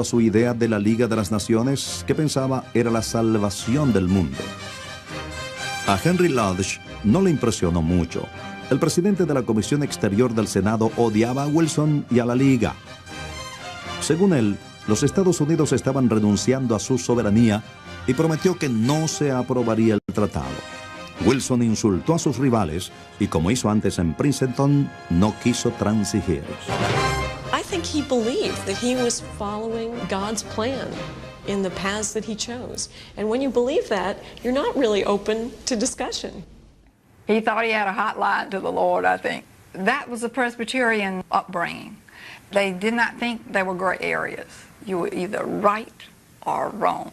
a su idea de la Liga de las Naciones, que pensaba era la salvación del mundo. A Henry Lodge no le impresionó mucho. El presidente de la Comisión Exterior del Senado odiaba a Wilson y a la Liga. Según él, los Estados Unidos estaban renunciando a su soberanía y prometió que no se aprobaría el tratado. Wilson insultó a sus rivales y, como hizo antes en Princeton, no quiso transigir. I think he believed that he was following God's plan in the paths that he chose. And when you believe that, you're not really open to discussion. He thought he had a hotline to the Lord, I think. That was the Presbyterian upbringing. They did not think there were gray areas. You were either right or wrong.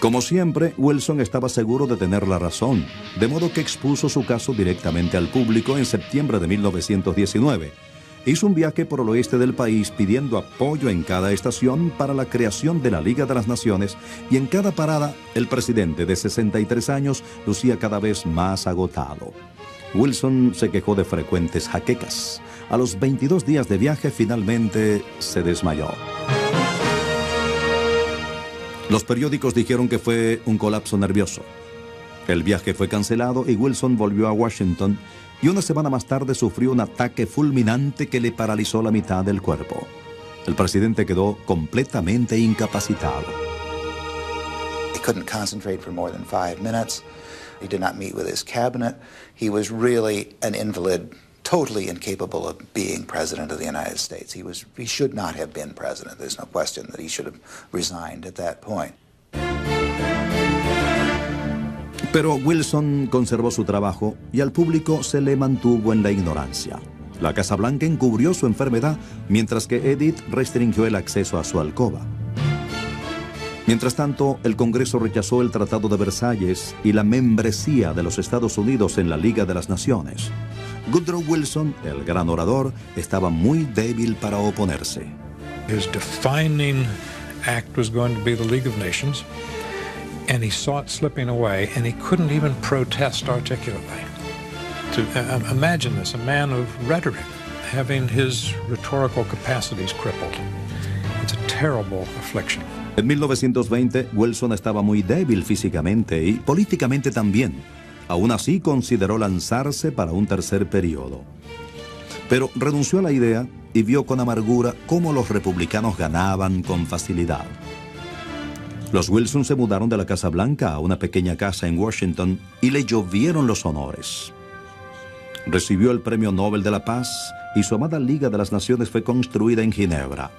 Como siempre, Wilson estaba seguro de tener la razón, de modo que expuso su caso directamente al público en septiembre de 1919. Hizo un viaje por el oeste del país pidiendo apoyo en cada estación para la creación de la Liga de las Naciones, y en cada parada el presidente de 63 años lucía cada vez más agotado. Wilson se quejó de frecuentes jaquecas. A los 22 días de viaje finalmente se desmayó. Los periódicos dijeron que fue un colapso nervioso. El viaje fue cancelado y Wilson volvió a Washington, y una semana más tarde sufrió un ataque fulminante que le paralizó la mitad del cuerpo. El presidente quedó completamente incapacitado. He couldn't concentrate for more than 5 minutes. He did not meet with his cabinet. He was really an invalid, totally incapable of being president of the United States. He should not have been president. There's no question that he should have resigned at that point. Pero Wilson conservó su trabajo y al público se le mantuvo en la ignorancia. La Casa Blanca encubrió su enfermedad, mientras que Edith restringió el acceso a su alcoba. Mientras tanto, el Congreso rechazó el Tratado de Versalles y la membresía de los Estados Unidos en la Liga de las Naciones. Woodrow Wilson, el gran orador, estaba muy débil para oponerse. His defining act was going to be the League of Nations, and he saw it slipping away, and he couldn't even protest articulately. Imagine this, a man of rhetoric, having his rhetorical capacities crippled. It's a terrible affliction. En 1920, Wilson estaba muy débil físicamente y políticamente también. Aún así, consideró lanzarse para un tercer periodo. Pero renunció a la idea y vio con amargura cómo los republicanos ganaban con facilidad. Los Wilson se mudaron de la Casa Blanca a una pequeña casa en Washington y le llovieron los honores. Recibió el Premio Nobel de la Paz y su amada Liga de las Naciones fue construida en Ginebra.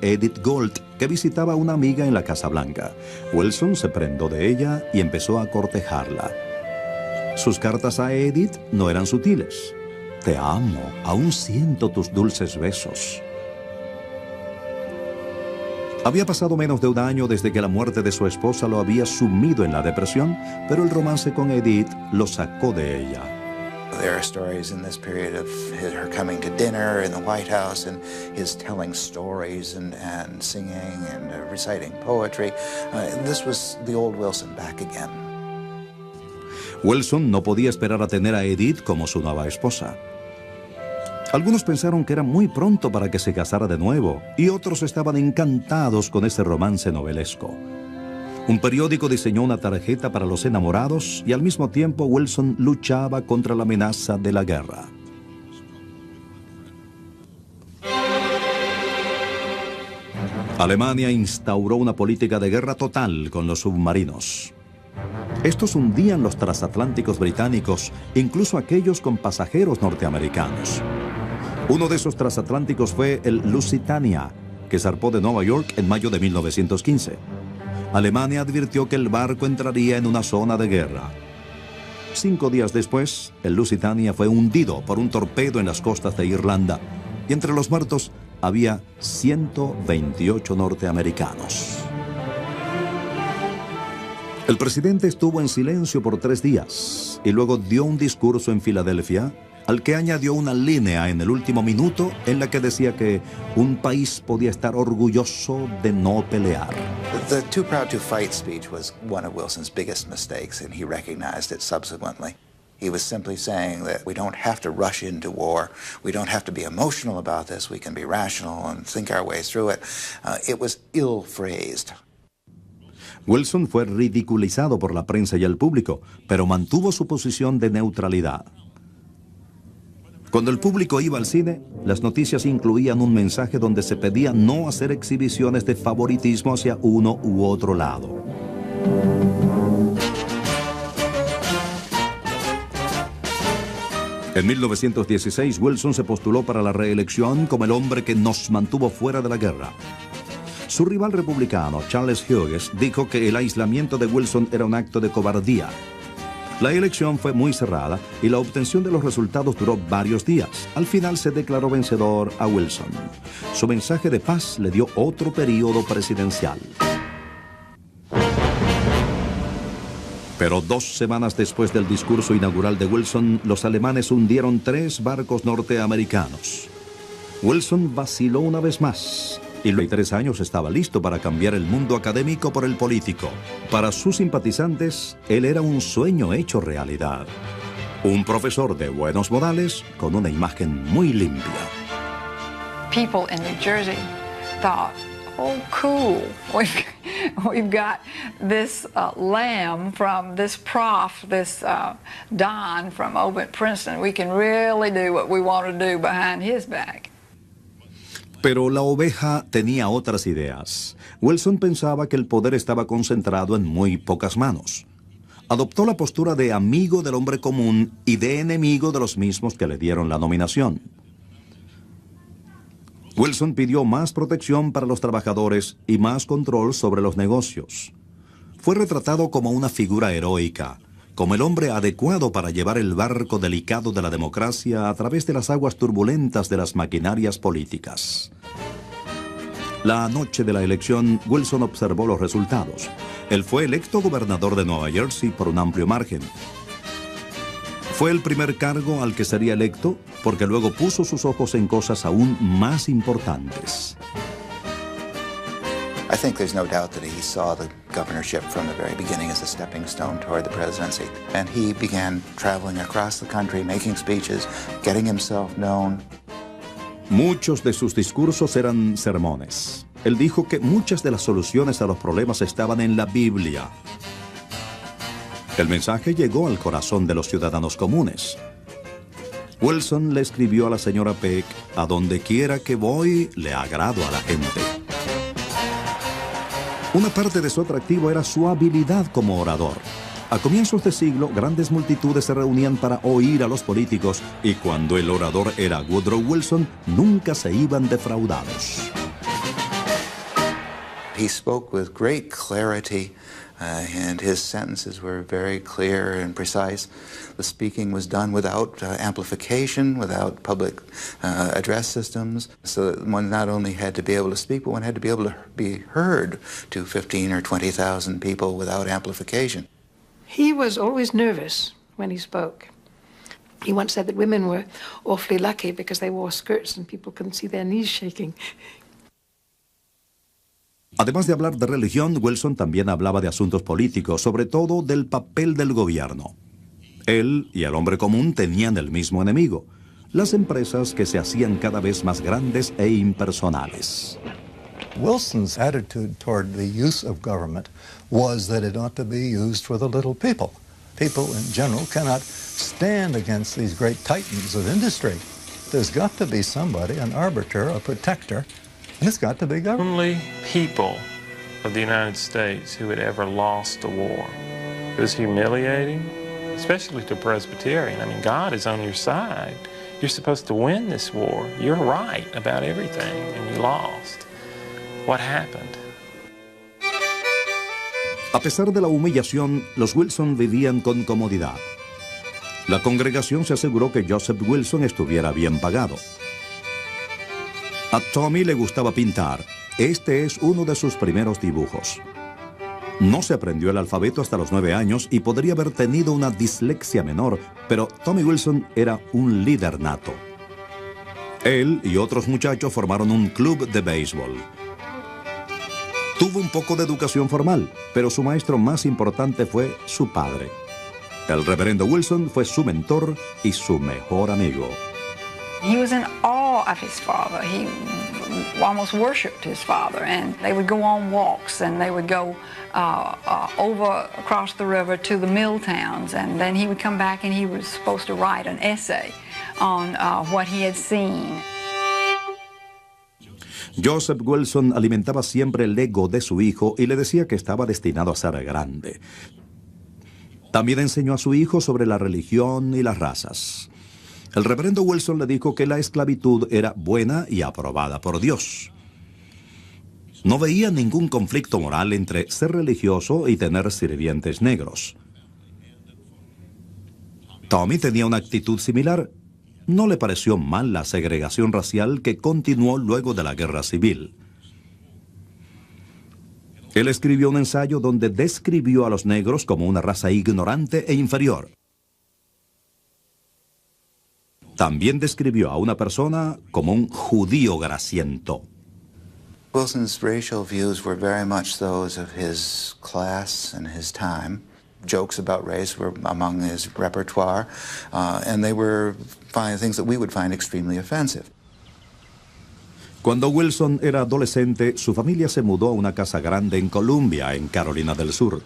Edith Gold, que visitaba a una amiga en la Casa Blanca. Wilson se prendó de ella y empezó a cortejarla. Sus cartas a Edith no eran sutiles. Te amo, aún siento tus dulces besos. Había pasado menos de un año desde que la muerte de su esposa lo había sumido en la depresión, pero el romance con Edith lo sacó de ella. There are stories in this period of her coming to dinner in the White House and his telling stories and singing and reciting poetry. This was the old Wilson back again. Wilson no podía esperar a tener a Edith como su nueva esposa. Algunos pensaron que era muy pronto para que se casara de nuevo, y otros estaban encantados con ese romance novelesco. Un periódico diseñó una tarjeta para los enamorados y al mismo tiempo Wilson luchaba contra la amenaza de la guerra. Alemania instauró una política de guerra total con los submarinos. Estos hundían los transatlánticos británicos, incluso aquellos con pasajeros norteamericanos. Uno de esos transatlánticos fue el Lusitania, que zarpó de Nueva York en mayo de 1915. Alemania advirtió que el barco entraría en una zona de guerra. 5 días después, el Lusitania fue hundido por un torpedo en las costas de Irlanda, y entre los muertos había 128 norteamericanos. El presidente estuvo en silencio por 3 días y luego dio un discurso en Filadelfia al que añadió una línea en el último minuto en la que decía que un país podía estar orgulloso de no pelear. The Too Proud to Fight speech was one of Wilson's biggest mistakes, and he recognized it subsequently. He was simply saying that we don't have to rush into war. We don't have to be emotional about this. We can be rational and think our way through it. It was ill-phrased. Wilson fue ridiculizado por la prensa y el público, pero mantuvo su posición de neutralidad. Cuando el público iba al cine, las noticias incluían un mensaje donde se pedía no hacer exhibiciones de favoritismo hacia uno u otro lado. En 1916, Wilson se postuló para la reelección como el hombre que nos mantuvo fuera de la guerra. Su rival republicano, Charles Hughes, dijo que el aislamiento de Wilson era un acto de cobardía. La elección fue muy cerrada y la obtención de los resultados duró varios días. Al final se declaró vencedor a Wilson. Su mensaje de paz le dio otro periodo presidencial. Pero 2 semanas después del discurso inaugural de Wilson, los alemanes hundieron 3 barcos norteamericanos. Wilson vaciló una vez más. Y a los 3 años estaba listo para cambiar el mundo académico por el político. Para sus simpatizantes, él era un sueño hecho realidad. Un profesor de buenos modales con una imagen muy limpia. People in New Jersey thought, oh, cool. We've got this Lamb from this prof, this Don from over at Princeton. We can really do what we want to do behind his back. Pero la oveja tenía otras ideas. Wilson pensaba que el poder estaba concentrado en muy pocas manos. Adoptó la postura de amigo del hombre común y de enemigo de los mismos que le dieron la nominación. Wilson pidió más protección para los trabajadores y más control sobre los negocios. Fue retratado como una figura heroica, como el hombre adecuado para llevar el barco delicado de la democracia a través de las aguas turbulentas de las maquinarias políticas. La noche de la elección, Wilson observó los resultados. Él fue electo gobernador de Nueva Jersey por un amplio margen. Fue el primer cargo al que sería electo porque luego puso sus ojos en cosas aún más importantes. I think there's no doubt that he saw the governorship from the very beginning as a stepping stone toward the presidency. And he began traveling across the country, making speeches, getting himself known. Muchos de sus discursos eran sermones. Él dijo que muchas de las soluciones a los problemas estaban en la Biblia. El mensaje llegó al corazón de los ciudadanos comunes. Wilson le escribió a la señora Peck, a donde quiera que voy, le agrado a la gente. Una parte de su atractivo era su habilidad como orador. A comienzos de siglo, grandes multitudes se reunían para oír a los políticos y cuando el orador era Woodrow Wilson, nunca se iban defraudados. He spoke with great clarity, and his sentences were very clear and precise. The speaking was done without amplification, without public address systems. So that one not only had to be able to speak, but one had to be able to be heard to 15 or 20,000 people without amplification. He was always nervous when he spoke. He once said that women were awfully lucky because they wore skirts and people couldn't see their knees shaking. Además de hablar de religión, Wilson también hablaba de asuntos políticos, sobre todo del papel del gobierno. Él y el hombre común tenían el mismo enemigo, las empresas que se hacían cada vez más grandes e impersonales. Wilson's attitude toward the use of government was that it ought to be used for the little people. People in general cannot stand against these great titans of industry. There's got to be somebody, an arbiter, a protector, and it's got to be government. Only people of the United States who had ever lost a war. It was humiliating, especially to Presbyterian. I mean, God is on your side. You're supposed to win this war. You're right about everything, and you lost. What happened? A pesar de la humillación, los Wilson vivían con comodidad. La congregación se aseguró que Joseph Wilson estuviera bien pagado. A Tommy le gustaba pintar. Este es uno de sus primeros dibujos. No se aprendió el alfabeto hasta los 9 años y podría haber tenido una dislexia menor, pero Tommy Wilson era un líder nato. Él y otros muchachos formaron un club de béisbol. Tuvo un poco de educación formal, pero su maestro más importante fue su padre. El reverendo Wilson fue su mentor y su mejor amigo. He was in awe of his father. He almost worshipped his father, and they would go on walks, and they would go over across the river to the mill towns, and then he would come back and he was supposed to write an essay on what he had seen. Joseph Wilson alimentaba siempre el ego de su hijo y le decía que estaba destinado a ser grande. También enseñó a su hijo sobre la religión y las razas. El reverendo Wilson le dijo que la esclavitud era buena y aprobada por Dios. No veía ningún conflicto moral entre ser religioso y tener sirvientes negros. Tommy tenía una actitud similar. No le pareció mal la segregación racial que continuó luego de la Guerra Civil. Él escribió un ensayo donde describió a los negros como una raza ignorante e inferior. También describió a una persona como un judío grasiento. Wilson's racial views were very much those of his class and his time. Jokes about race were among his repertoire, and they were things that we would find extremely offensive. Cuando Wilson era adolescente, su familia se mudó a una casa grande en Columbia, en Carolina del Sur.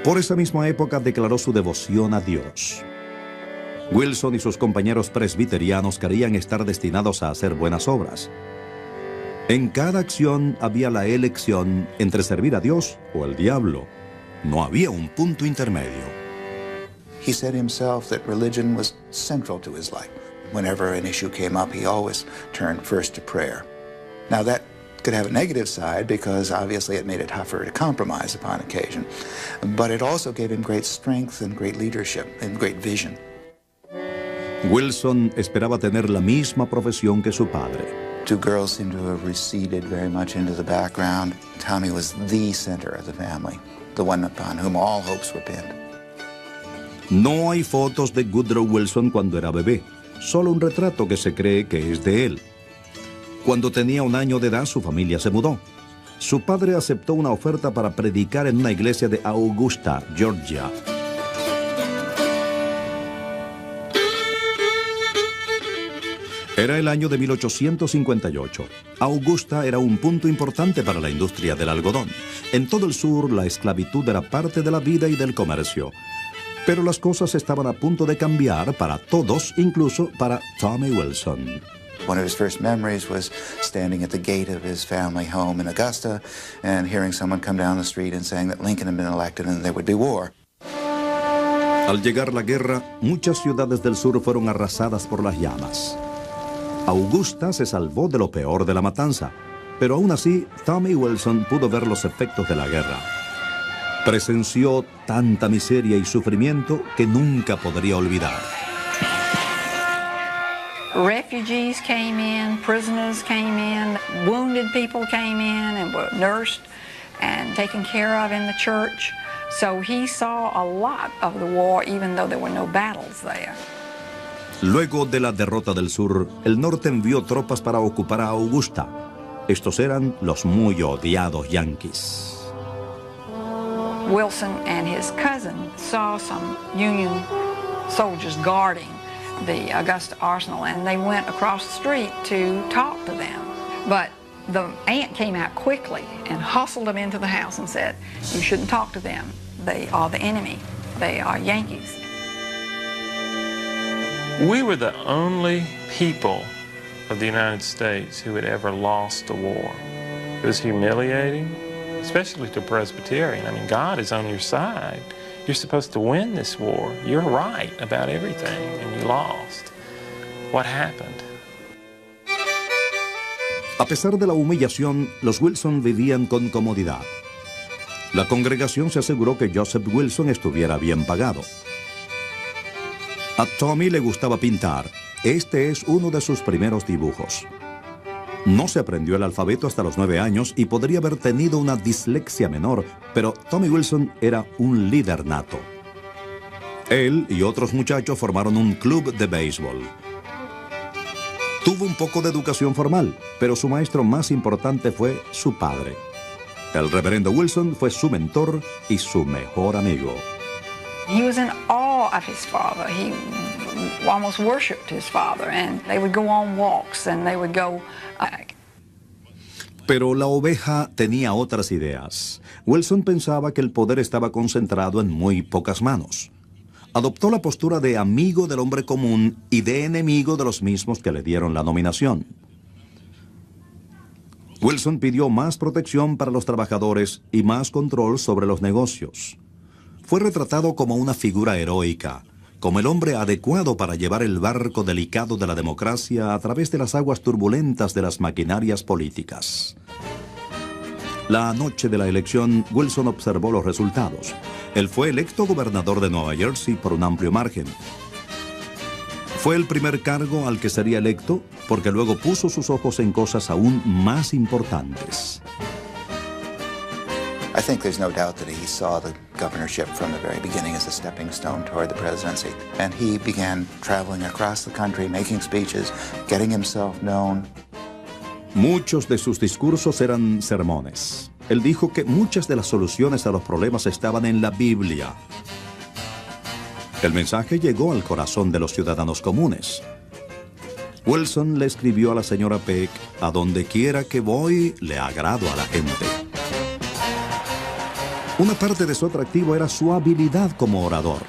Por esa misma época declaró su devoción a Dios. Wilson y sus compañeros presbiterianos querían estar destinados a hacer buenas obras. En cada acción había la elección entre servir a Dios o al diablo. No había un punto intermedio. He said himself that religion was central to his life. Whenever an issue came up, he always turned first to prayer. Now that could have a negative side because obviously it made it tougher to compromise upon occasion. But it also gave him great strength and great leadership and great vision. Wilson esperaba tener la misma profesión que su padre. Two girls seem to have receded very much into the background. Tommy was the center of the family, the one upon whom all hopes were pinned. No hay fotos de Woodrow Wilson cuando era bebé, solo un retrato que se cree que es de él. Cuando tenía 1 año de edad, su familia se mudó. Su padre aceptó una oferta para predicar en una iglesia de Augusta, Georgia. Era el año de 1858. Augusta era un punto importante para la industria del algodón. En todo el sur, la esclavitud era parte de la vida y del comercio. Pero las cosas estaban a punto de cambiar para todos, incluso para Tommy Wilson. One of his first memories was standing at the gate of his family home in Augusta and hearing someone come down the street and saying that Lincoln had been elected and there would be war. Al llegar la guerra, muchas ciudades del sur fueron arrasadas por las llamas. Augusta se salvó de lo peor de la matanza, pero aún así, Tommy Wilson pudo ver los efectos de la guerra. Presenció tanta miseria y sufrimiento que nunca podría olvidar. Refugees came in, prisoners came in, wounded people came in and were nursed and taken care of in the church. So he saw a lot of the war, even though there were no battles there. Luego de la derrota del sur, el norte envió tropas para ocupar a Augusta. Estos eran los muy odiados Yankees. Wilson and his cousin saw some Union soldiers guarding the Augusta Arsenal, and they went across the street to talk to them. But the aunt came out quickly and hustled them into the house and said, "You shouldn't talk to them. They are the enemy. They are Yankees." We were the only people of the United States who had ever lost a war. It was humiliating, especially to Presbyterian. I mean, God is on your side. You're supposed to win this war. You're right about everything, and you lost. What happened? A pesar de la humillación, los Wilson vivían con comodidad. La congregación se aseguró que Joseph Wilson estuviera bien pagado. A Tommy le gustaba pintar. Este es uno de sus primeros dibujos. No se aprendió el alfabeto hasta los 9 años y podría haber tenido una dislexia menor, pero Tommy Wilson era un líder nato. Él y otros muchachos formaron un club de béisbol. Tuvo un poco de educación formal, pero su maestro más importante fue su padre. El reverendo Wilson fue su mentor y su mejor amigo. He was in awe of his father. He almost worshipped his father, and they would go on walks and they would go Pero la oveja tenía otras ideas. Wilson pensaba que el poder estaba concentrado en muy pocas manos. Adoptó la postura de amigo del hombre común y de enemigo de los mismos que le dieron la nominación. Wilson pidió más protección para los trabajadores y más control sobre los negocios. Fue retratado como una figura heroica, como el hombre adecuado para llevar el barco delicado de la democracia a través de las aguas turbulentas de las maquinarias políticas. La noche de la elección, Wilson observó los resultados. Él fue electo gobernador de Nueva Jersey por un amplio margen. Fue el primer cargo al que sería electo porque luego puso sus ojos en cosas aún más importantes. I think there's no doubt that he saw the governorship from the very beginning as a stepping stone toward the presidency. And he began traveling across the country, making speeches, getting himself known. Muchos de sus discursos eran sermones. Él dijo que muchas de las soluciones a los problemas estaban en la Biblia. El mensaje llegó al corazón de los ciudadanos comunes. Wilson le escribió a la señora Peck: a donde quiera que voy, le agrado a la gente. Una parte de su atractivo era su habilidad como orador.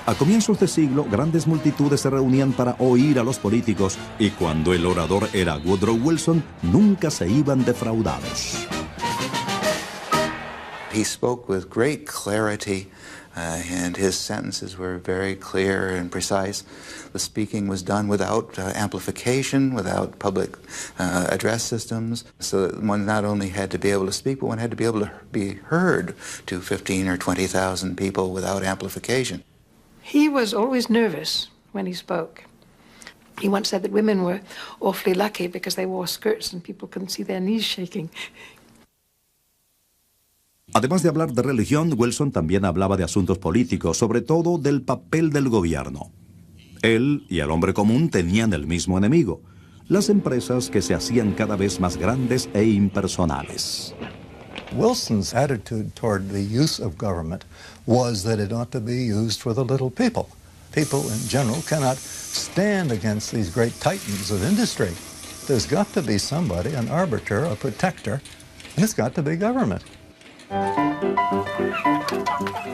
A comienzos de siglo, grandes multitudes se reunían para oír a los políticos y cuando el orador era Woodrow Wilson, nunca se iban defraudados. He spoke with great clarity, and his sentences were very clear and precise. The speaking was done without amplification, without public address systems. So that one not only had to be able to speak, but one had to be able to be heard to 15 or 20,000 people without amplification. He was always nervous when he spoke. He once said that women were awfully lucky because they wore skirts and people couldn't see their knees shaking. Además de hablar de religión, Wilson también hablaba de asuntos políticos, sobre todo del papel del gobierno. Él y el hombre común tenían el mismo enemigo: las empresas que se hacían cada vez más grandes e impersonales. Wilson's attitude toward the use of government was that it ought to be used for the little people. People in general cannot stand against these great titans of industry. There's got to be somebody, an arbiter, a protector, and it's got to be government.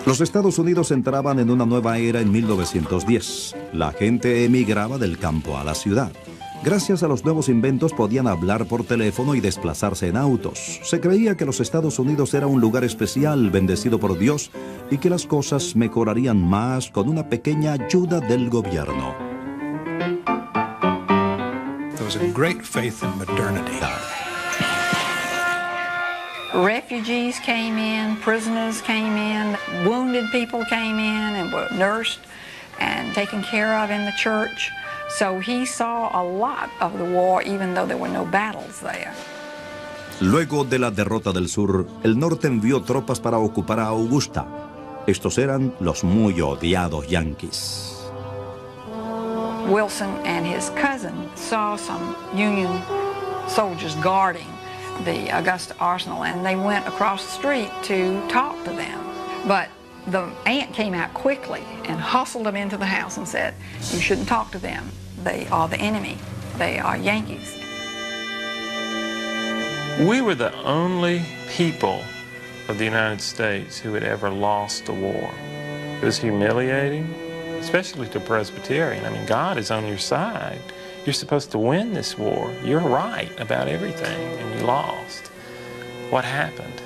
Los Estados Unidos entraban en una nueva era en 1910. La gente emigraba del campo a la ciudad. Gracias a los nuevos inventos podían hablar por teléfono y desplazarse en autos. Se creía que los Estados Unidos era un lugar especial, bendecido por Dios, y que las cosas mejorarían más con una pequeña ayuda del gobierno. There was a great faith in modernity. Refugees came in, prisoners came in, wounded people came in and were nursed and taken care of in the church. So he saw a lot of the war, even though there were no battles there. Luego de la derrota del sur, el norte envió tropas para ocupar a Augusta. Estos eran los muy odiados yanquis. Wilson and his cousin saw some Union soldiers guarding the Augusta Arsenal, and they went across the street to talk to them. But the aunt came out quickly and hustled them into the house and said, "You shouldn't talk to them. They are the enemy. They are Yankees." We were the only people of the United States who had ever lost a war. It was humiliating, especially to Presbyterian. I mean, God is on your side. You're supposed to win this war. You're right about everything, and you lost. What happened?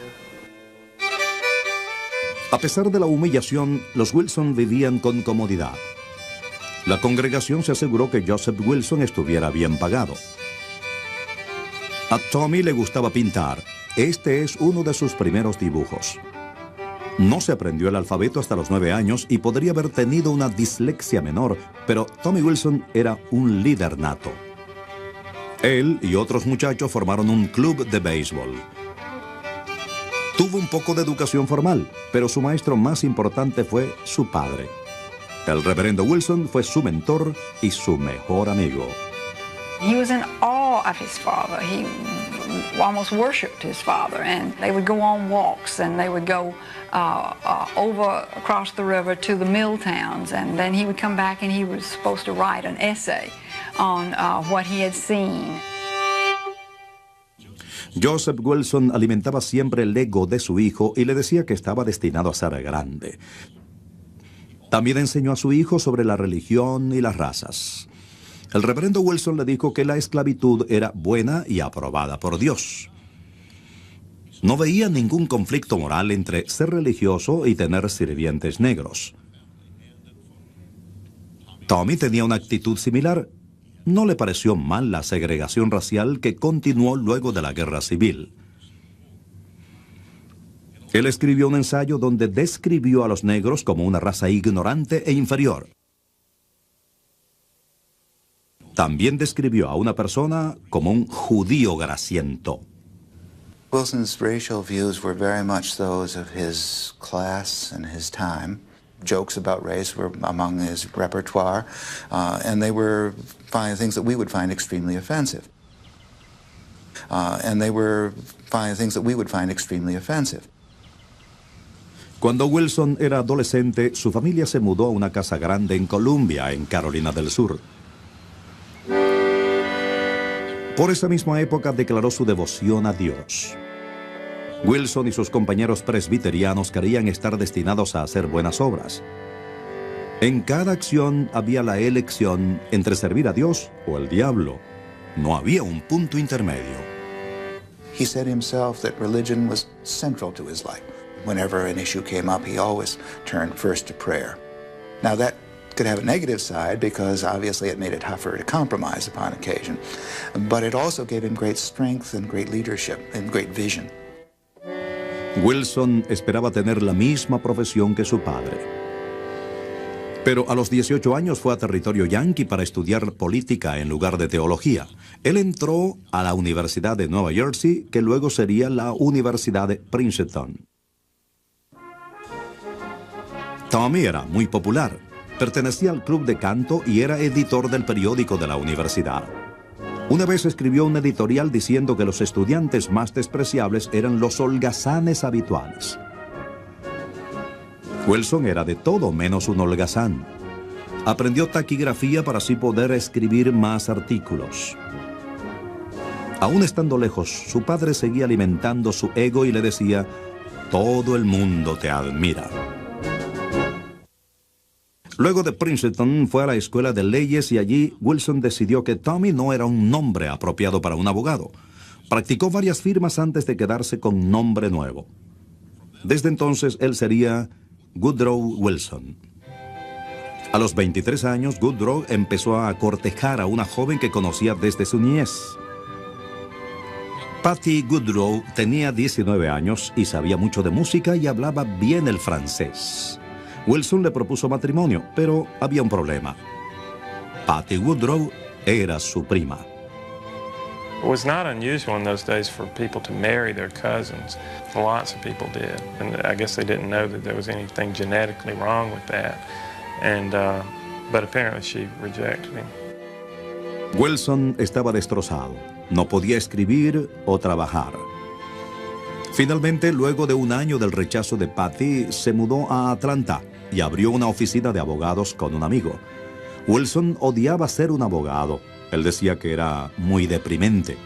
A pesar de la humillación, los Wilson vivían con comodidad. La congregación se aseguró que Joseph Wilson estuviera bien pagado. A Tommy le gustaba pintar. Este es uno de sus primeros dibujos. No se aprendió el alfabeto hasta los 9 años y podría haber tenido una dislexia menor, pero Tommy Wilson era un líder nato. Él y otros muchachos formaron un club de béisbol. Tuvo un poco de educación formal, pero su maestro más importante fue su padre. El reverendo Wilson fue su mentor y su mejor amigo. He was in awe of his father. He almost worshipped his father, and they would go on walks, and they would go over across the river to the mill towns, and then he would come back and he was supposed to write an essay on what he had seen. Joseph Wilson alimentaba siempre el ego de su hijo y le decía que estaba destinado a ser grande. También enseñó a su hijo sobre la religión y las razas. El reverendo Wilson le dijo que la esclavitud era buena y aprobada por Dios. No veía ningún conflicto moral entre ser religioso y tener sirvientes negros. Tommy tenía una actitud similar. No le pareció mal la segregación racial que continuó luego de la Guerra Civil. Él escribió un ensayo donde describió a los negros como una raza ignorante e inferior. También describió a una persona como un judío grasiento. Wilson's racial views were very much those of his class and his time. Jokes about race were among his repertoire, and they were things that we would find extremely offensive. Cuando Wilson era adolescente, su familia se mudó a una casa grande en Columbia, en Carolina del Sur. Por esa misma época declaró su devoción a Dios. Wilson y sus compañeros presbiterianos querían estar destinados a hacer buenas obras. En cada acción había la elección entre servir a Dios o al diablo. No había un punto intermedio. He said himself that religion was central to his life. Whenever an issue came up, he always turned first to prayer. Now that could have a negative side because obviously it made it tougher to compromise upon occasion. But it also gave him great strength and great leadership and great vision. Wilson esperaba tener la misma profesión que su padre. Pero a los 18 años fue a territorio yanqui para estudiar política en lugar de teología. Él entró a la Universidad de Nueva Jersey, que luego sería la Universidad de Princeton. Tommy era muy popular. Pertenecía al club de canto y era editor del periódico de la universidad. Una vez escribió un editorial diciendo que los estudiantes más despreciables eran los holgazanes habituales. Wilson era de todo menos un holgazán. Aprendió taquigrafía para así poder escribir más artículos. Aún estando lejos, su padre seguía alimentando su ego y le decía: todo el mundo te admira. Luego de Princeton fue a la escuela de leyes y allí Wilson decidió que Tommy no era un nombre apropiado para un abogado. Practicó varias firmas antes de quedarse con nombre nuevo. Desde entonces él sería Woodrow Wilson. A los 23 años, Woodrow empezó a cortejar a una joven que conocía desde su niñez. Patty Woodrow tenía 19 años y sabía mucho de música y hablaba bien el francés. Wilson le propuso matrimonio, pero había un problema. Patty Woodrow era su prima. It was not unusual in those days for people to marry their cousins. Lots of people did, and I guess they didn't know that there was anything genetically wrong with that. And but apparently she rejected him. Wilson estaba destrozado. No podía escribir o trabajar. Finalmente, luego de un año del rechazo de Patty, se mudó a Atlanta y abrió una oficina de abogados con un amigo. Wilson odiaba ser un abogado. Él decía que era muy deprimente.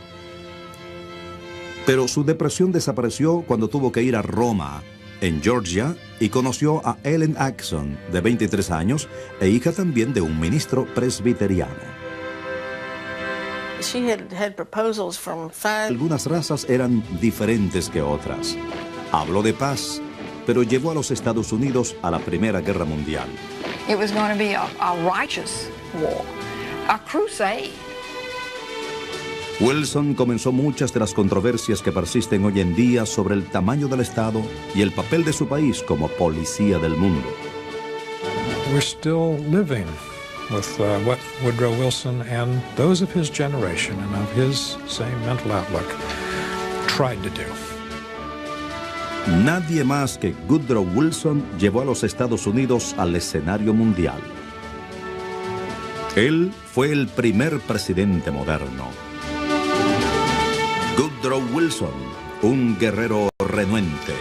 Pero su depresión desapareció cuando tuvo que ir a Roma, en Georgia, y conoció a Ellen Axon, de 23 años, e hija también de un ministro presbiteriano. She had proposals from 5. Algunas razas eran diferentes que otras. Habló de paz, pero llevó a los Estados Unidos a la Primera Guerra Mundial. It was going to be a righteous war, a crusade. Wilson comenzó muchas de las controversias que persisten hoy en día sobre el tamaño del Estado y el papel de su país como policía del mundo. We're still living with what Woodrow Wilson and those of his generation and of his same mental outlook tried to do. Nadie más que Woodrow Wilson llevó a los Estados Unidos al escenario mundial. Él fue el primer presidente moderno. Woodrow Wilson, un guerrero renuente.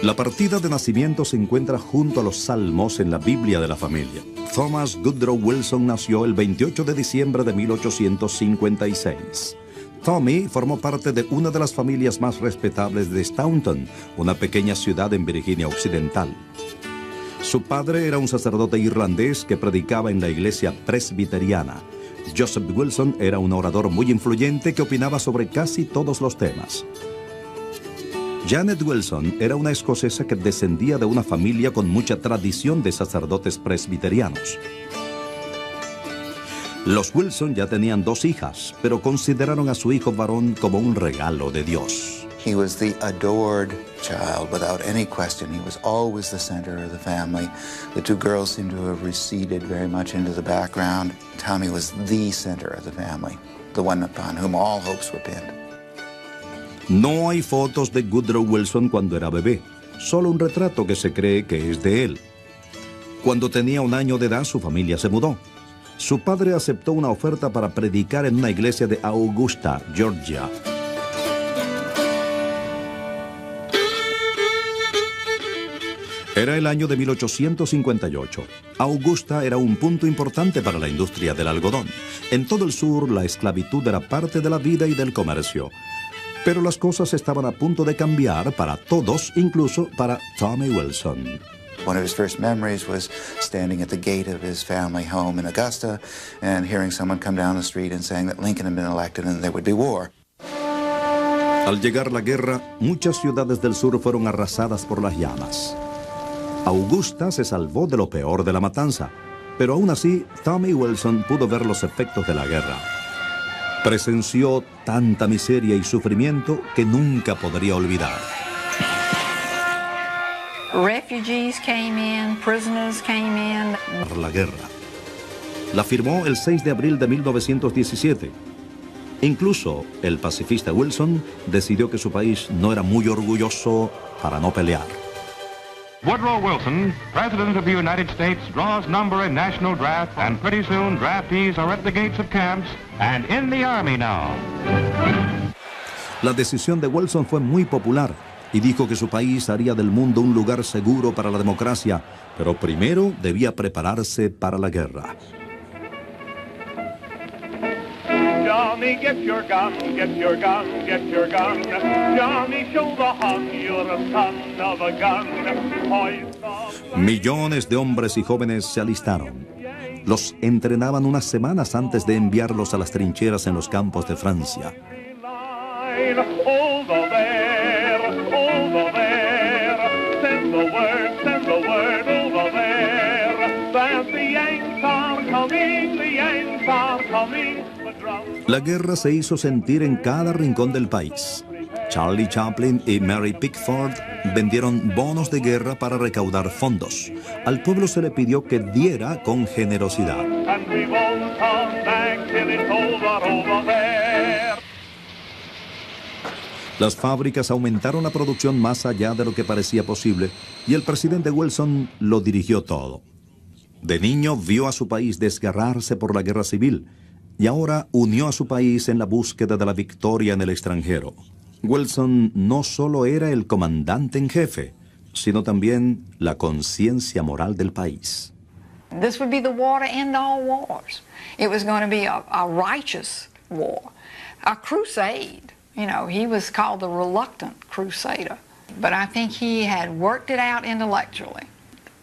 La partida de nacimiento se encuentra junto a los salmos en la Biblia de la familia. Thomas Woodrow Wilson nació el 28 de diciembre de 1856. Tommy formó parte de una de las familias más respetables de Staunton, una pequeña ciudad en Virginia Occidental. Su padre era un sacerdote irlandés que predicaba en la iglesia presbiteriana. Joseph Wilson era un orador muy influyente que opinaba sobre casi todos los temas. Janet Wilson era una escocesa que descendía de una familia con mucha tradición de sacerdotes presbiterianos. Los Wilson ya tenían 2 hijas, pero consideraron a su hijo varón como un regalo de Dios. He was the adored child, without any question. He was always the center of the family. The 2 girls seem to have receded very much into the background. Tommy was the center of the family, the one upon whom all hopes were pinned. No hay fotos de Woodrow Wilson cuando era bebé, solo un retrato que se cree que es de él. Cuando tenía 1 año de edad, su familia se mudó. Su padre aceptó una oferta para predicar en una iglesia de Augusta, Georgia. Era el año de 1858. Augusta era un punto importante para la industria del algodón. En todo el sur, la esclavitud era parte de la vida y del comercio. Pero las cosas estaban a punto de cambiar para todos, incluso para Tommy Wilson. One of his first memories was standing at the gate of his family home in Augusta and hearing someone come down the street and saying that Lincoln had been elected and there would be war. Al llegar la guerra, muchas ciudades del sur fueron arrasadas por las llamas. Augusta se salvó de lo peor de la matanza, pero aún así, Tommy Wilson pudo ver los efectos de la guerra. Presenció tanta miseria y sufrimiento que nunca podría olvidar. Refugees came in, prisoners came in. La guerra. La firmó el 6 de abril de 1917. Incluso el pacifista Wilson decidió que su país no era muy orgulloso para no pelear. Woodrow Wilson, President of the United States, draws number in national draft, and pretty soon draftees are at the gates of camps and in the Army now. La decisión de Wilson fue muy popular y dijo que su país haría del mundo un lugar seguro para la democracia, pero primero debía prepararse para la guerra. Johnny, get your gun, get your gun, get your gun. Johnny, show the Hun you're a son of a gun. Millones de hombres y jóvenes se alistaron. Los entrenaban unas semanas antes de enviarlos a las trincheras en los campos de Francia. Over there, send the word over there, that the Yanks are coming, the Yanks are coming. La guerra se hizo sentir en cada rincón del país. Charlie Chaplin y Mary Pickford vendieron bonos de guerra para recaudar fondos. Al pueblo se le pidió que diera con generosidad. Las fábricas aumentaron la producción más allá de lo que parecía posible y el presidente Wilson lo dirigió todo. De niño vio a su país desgarrarse por la guerra civil y ahora unió a su país en la búsqueda de la victoria en el extranjero. Wilson no solo era el comandante en jefe, sino también la conciencia moral del país. This would be the war to end all wars. It was going to be a righteous war, a crusade. You know, he was called the reluctant crusader. But I think he had worked it out intellectually,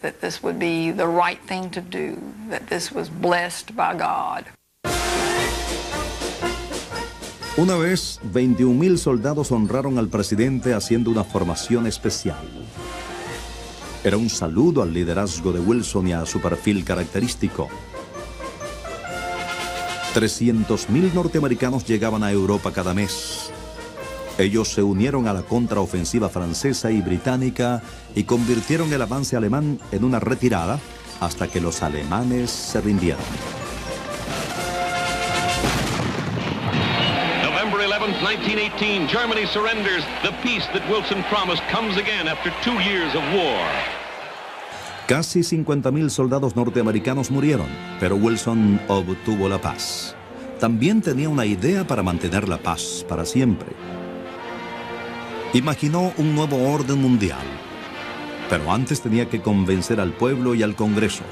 that this would be the right thing to do, that this was blessed by God. Una vez, 21,000 soldados honraron al presidente haciendo una formación especial. Era un saludo al liderazgo de Wilson y a su perfil característico. 300,000 norteamericanos llegaban a Europa cada mes. Ellos se unieron a la contraofensiva francesa y británica y convirtieron el avance alemán en una retirada hasta que los alemanes se rindieron. November 11th, 1918, Germany surrenders. The peace that Wilson promised comes again after 2 years of war. Casi 50.000 soldados norteamericanos murieron, pero Wilson obtuvo la paz. También tenía una idea para mantener la paz para siempre. Imaginó un nuevo orden mundial, pero antes tenía que convencer al pueblo y al Congreso.